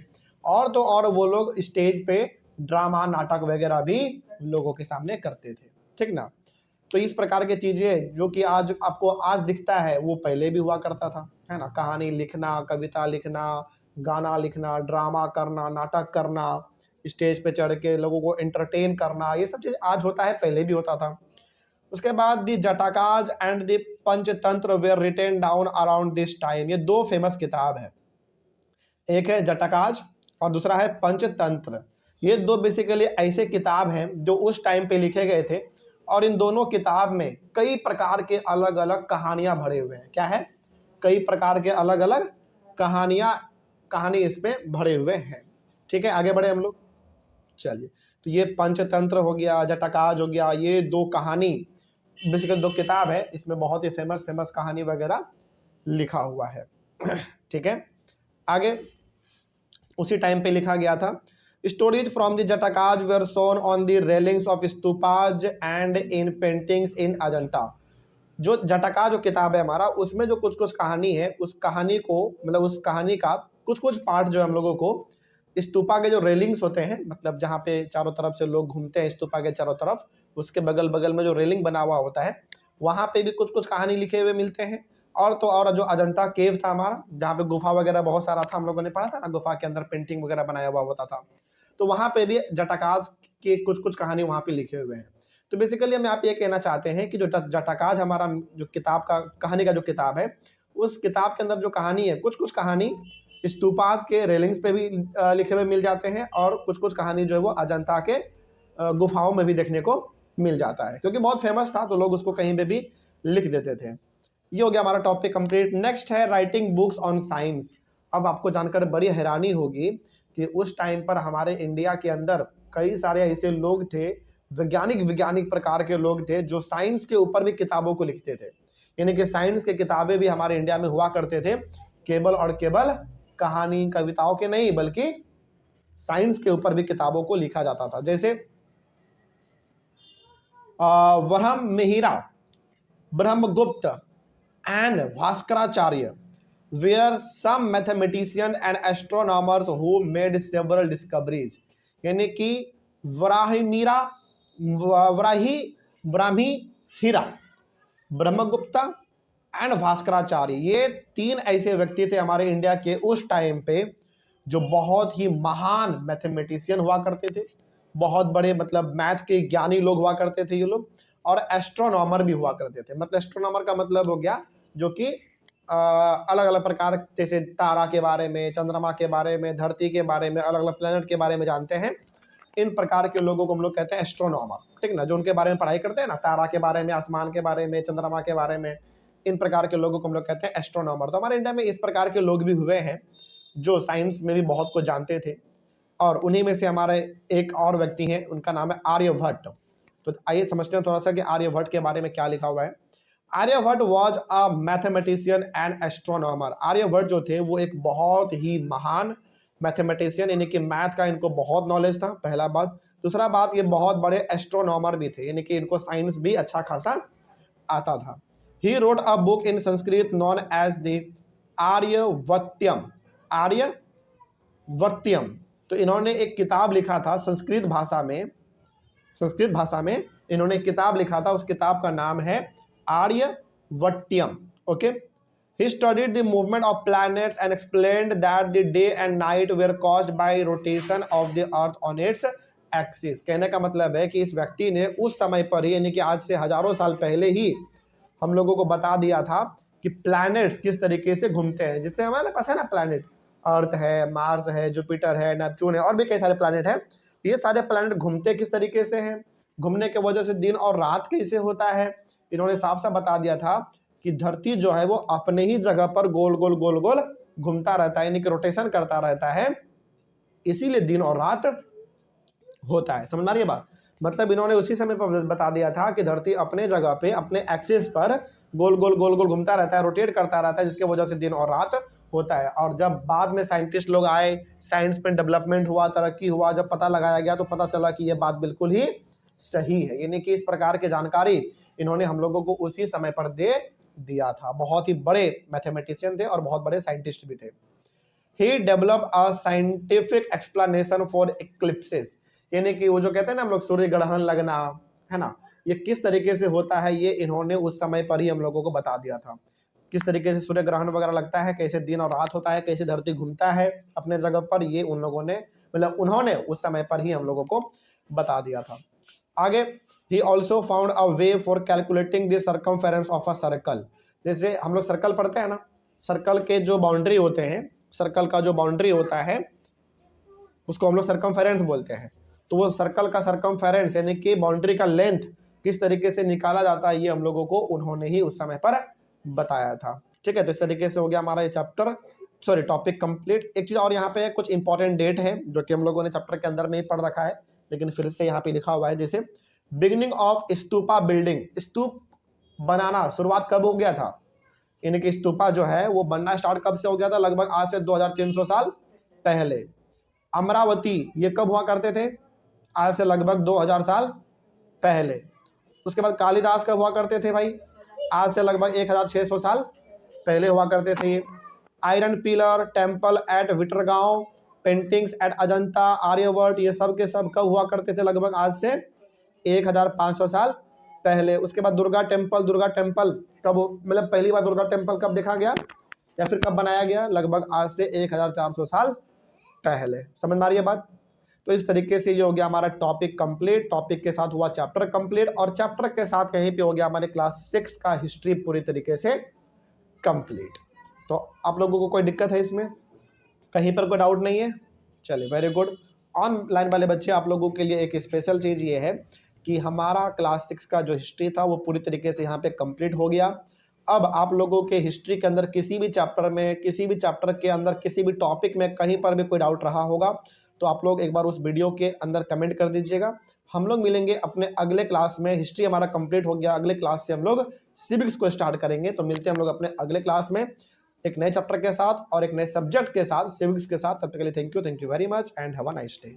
और तो और वो लोग स्टेज पे ड्रामा, नाटक वगैरह भी लोगों के सामने करते थे, ठीक ना। तो इस प्रकार की चीज़ें जो कि आज आपको आज दिखता है, वो पहले भी हुआ करता था, है ना। कहानी लिखना, कविता लिखना, गाना लिखना, ड्रामा करना, नाटक करना, स्टेज पे चढ़ के लोगों को एंटरटेन करना, ये सब चीज़ आज होता है, पहले भी होता था। उसके बाद the Jatakas and the Panchatantra were written down around this time. ये दो फेमस किताब है, एक है जटाकाज और दूसरा है पंचतंत्र। ये दो बेसिकली ऐसे किताब हैं जो उस टाइम पे लिखे गए थे। और इन दोनों किताब में कई प्रकार के अलग अलग कहानियां भरे हुए हैं। क्या है? कई प्रकार के अलग अलग कहानी इसमें भरे हुए हैं, ठीक है। आगे बढ़े हम लोग। चलिए, तो ये पंचतंत्र हो गया, जटाकाज हो गया, ये दो कहानी बेसिकली दो किताब है, इसमें बहुत ही फेमस कहानी वगैरह लिखा हुआ है, ठीक है। आगे उसी टाइम पे लिखा गया था। Stories from the Jatakas were shown on the railings of stupas and in paintings in Ajanta. जो जटाका जो किताब है हमारा, उसमें जो कुछ कुछ कहानी है, उस कहानी को मतलब उस कहानी का कुछ कुछ पार्ट जो हम लोगों को स्तूपा के जो रेलिंग्स होते हैं, मतलब जहाँ पे चारों तरफ से लोग घूमते हैं स्तूपा के चारों तरफ, उसके बगल बगल में जो रेलिंग बना हुआ होता है, वहाँ पे भी कुछ कुछ कहानी लिखे हुए मिलते हैं। और तो और जो अजंता केव था हमारा, जहाँ पे गुफा वगैरह बहुत सारा था, हम लोगों ने पढ़ा था ना, गुफा के अंदर पेंटिंग वगैरह बनाया हुआ होता था। तो वहाँ पे भी जटाकाज के कुछ कुछ कहानी वहाँ पे लिखे हुए हैं। तो बेसिकली हम यहाँ पे ये कहना चाहते हैं कि जो जटाकाज हमारा जो किताब का कहानी का जो किताब है, उस किताब के अंदर जो कहानी है, कुछ कुछ कहानी स्तूपाज के रेलिंग्स पे भी लिखे हुए मिल जाते हैं, और कुछ कुछ कहानी जो है वो अजंता के गुफाओं में भी देखने को मिल जाता है, क्योंकि बहुत फेमस था तो लोग उसको कहीं पे भी लिख देते थे। ये हो गया हमारा टॉपिक कंप्लीट। नेक्स्ट है राइटिंग बुक्स ऑन साइंस। अब आपको जानकर बड़ी हैरानी होगी कि उस टाइम पर हमारे इंडिया के अंदर कई सारे ऐसे लोग थे, वैज्ञानिक प्रकार के लोग थे, जो साइंस के ऊपर भी किताबों को लिखते थे। यानी कि साइंस के किताबें भी हमारे इंडिया में हुआ करते थे, केवल और केवल कहानी कविताओं के नहीं, बल्कि साइंस के ऊपर भी किताबों को लिखा जाता था। जैसे Brahmamihira, Brahmagupta and Bhaskaracharya were some mathematician and astronomers who made several discoveries। यानी कि ब्राह्मीहिरा, ब्रह्मगुप्ता एंड भास्कराचार्य, ये तीन ऐसे व्यक्ति थे हमारे इंडिया के उस टाइम पे जो बहुत ही महान मैथमेटिशियन हुआ करते थे, बहुत बड़े मतलब मैथ के ज्ञानी लोग हुआ करते थे ये लोग, और एस्ट्रोनॉमर भी हुआ करते थे। मतलब एस्ट्रोनॉमर का मतलब हो गया जो कि अलग अलग प्रकार, जैसे तारा के बारे में, चंद्रमा के बारे में, धरती के बारे में, अलग अलग प्लेनेट के बारे में जानते हैं। इन प्रकार के लोगों को हम लोग कहते हैं एस्ट्रोनॉमर, ठीक ना, जो उनके बारे में पढ़ाई करते हैं ना, तारा के बारे में, आसमान के बारे में, चंद्रमा के बारे में, इन प्रकार के लोगों को हम लोग कहते हैं एस्ट्रोनॉमर। तो हमारे इंडिया में इस प्रकार के लोग भी हुए हैं जो साइंस में भी बहुत कुछ जानते थे, और उन्हीं में से हमारे एक और व्यक्ति हैं, उनका नाम है आर्यभट्ट। तो आइए समझते हैं थोड़ा सा कि आर्यभट्ट के बारे में क्या लिखा हुआ है। Aryabhata was a mathematician and astronomer. Aryabhata जो थे वो एक बहुत ही महान मैथमेटिशियन, यानी कि मैथ का इनको बहुत नॉलेज था, पहला बात। दूसरा बात, ये बहुत बड़े एस्ट्रोनॉमर भी थे, यानी कि इनको साइंस भी अच्छा खासा आता था। He wrote a book in Sanskrit known as the Aryabhatiyam. Aryabhatiyam, तो इन्होंने एक किताब लिखा था संस्कृत भाषा में, संस्कृत भाषा में इन्होंने एक किताब लिखा था, उस किताब का नाम है Aryabhatiyam. Okay, he studied the movement of planets and explained that the day and night were caused by rotation of the earth on its axis। कहने का मतलब है कि इस व्यक्ति ने उस समय पर ही, यानी कि आज से हजारों साल पहले ही हम लोगों को बता दिया था कि प्लैनेट्स किस तरीके से घूमते हैं। जिससे हमारे पास है ना प्लैनेट, अर्थ है, मार्स है, जुपिटर है, नेपच्यून है, और भी कई सारे प्लैनेट हैं। ये सारे प्लैनेट घूमते किस तरीके से हैं, घूमने की वजह से दिन और रात कैसे होता है। इन्होंने साफ साफ बता दिया था कि धरती जो है वो अपने ही जगह पर गोल गोल गोल गोल घूमता रहता है, यानी कि रोटेशन करता रहता है, इसीलिए दिन और रात होता है। समझ आ रही है बात? मतलब इन्होंने उसी समय पर बता दिया था कि धरती अपने जगह पे अपने एक्सिस पर गोल गोल गोल गोल घूमता रहता है, रोटेट करता रहता है, जिसके वजह से दिन और रात होता है। और जब बाद में साइंटिस्ट लोग आए, साइंस में डेवलपमेंट हुआ, तरक्की हुआ, जब पता लगाया गया तो पता चला कि ये बात बिल्कुल ही सही है, यानी कि इस प्रकार की जानकारी इन्होंने हम लोगों को उसी समय पर दे दिया था। बहुत ही बड़े मैथमेटिशियन थे और बहुत बड़े साइंटिस्ट भी थे। He develop a scientific explanation for eclipses, यानी कि वो जो कहते हैं ना हम लोग सूर्य ग्रहण लगना, है ना, ये किस तरीके से होता है, ये इन्होंने उस समय पर ही हम लोगों को बता दिया था। किस तरीके से सूर्य ग्रहण वगैरह लगता है, कैसे दिन और रात होता है, कैसे धरती घूमता है अपने जगह पर, ये उन लोगों ने, मतलब उन्होंने उस समय पर ही हम लोगों को बता दिया था। आगे, he also found a way for calculating the circumference of a circle। जैसे हम लोग सर्कल पढ़ते हैं ना, सर्कल के जो बाउंड्री होते हैं, सर्कल का जो बाउंड्री होता है उसको हम लोग सर्कमफेरेंस बोलते हैं। तो वो सर्कल का सर्कमफेरेंस यानी कि बाउंड्री का लेंथ किस तरीके से निकाला जाता है, ये हम लोगों को उन्होंने ही उस समय पर बताया था। ठीक है, तो इस तरीके से हो गया हमारा ये चैप्टर, सॉरी टॉपिक कंप्लीट। एक चीज़ और यहाँ पे कुछ इंपॉर्टेंट डेट है जो कि हम लोगों ने चैप्टर के अंदर में ही पढ़ रखा है, लेकिन फिर से यहाँ पे लिखा हुआ है। जैसे बिगिनिंग ऑफ स्तूपा बिल्डिंग, स्तूप बनाना शुरुआत कब हो गया था, यानी कि स्तूपा जो है वो बनना स्टार्ट कब से हो गया था, लगभग आज से 2300 साल पहले। अमरावती ये कब हुआ करते थे, आज से लगभग 2000 साल पहले। उसके बाद कालिदास कब हुआ करते थे भाई, आज से लगभग 1600 साल पहले हुआ करते थे। Iron pillar temple at Bhitargaon, paintings at Ajanta, Aryabhatta, ये सब के सब कब हुआ करते थे, लगभग आज से 1500 साल पहले। उसके बाद दुर्गा टेम्पल कब, मतलब पहली बार दुर्गा टेम्पल कब देखा गया या फिर कब बनाया गया, लगभग आज से 1400 साल पहले। समझ में आ रही है बात? तो इस तरीके से ये हो गया हमारा टॉपिक कंप्लीट, टॉपिक के साथ हुआ चैप्टर कंप्लीट, और चैप्टर के साथ कहीं पे हो गया हमारे क्लास 6 का हिस्ट्री पूरी तरीके से कंप्लीट। तो आप लोगों को कोई दिक्कत है इसमें, कहीं पर कोई डाउट नहीं है? चलिए वेरी गुड। ऑनलाइन वाले बच्चे आप लोगों के लिए एक स्पेशल चीज़ ये है कि हमारा क्लास 6 का जो हिस्ट्री था वो पूरी तरीके से यहाँ पे कंप्लीट हो गया। अब आप लोगों के हिस्ट्री के अंदर किसी भी चैप्टर में, किसी भी चैप्टर के अंदर, किसी भी टॉपिक में कहीं पर भी कोई डाउट रहा होगा तो आप लोग एक बार उस वीडियो के अंदर कमेंट कर दीजिएगा। हम लोग मिलेंगे अपने अगले क्लास में। हिस्ट्री हमारा कंप्लीट हो गया, अगले क्लास से हम लोग सिविक्स को स्टार्ट करेंगे। तो मिलते हैं हम लोग अपने अगले क्लास में एक नए चैप्टर के साथ और एक नए सब्जेक्ट के साथ, सिविक्स के साथ। तब तक के लिए thank you very much and have a nice day.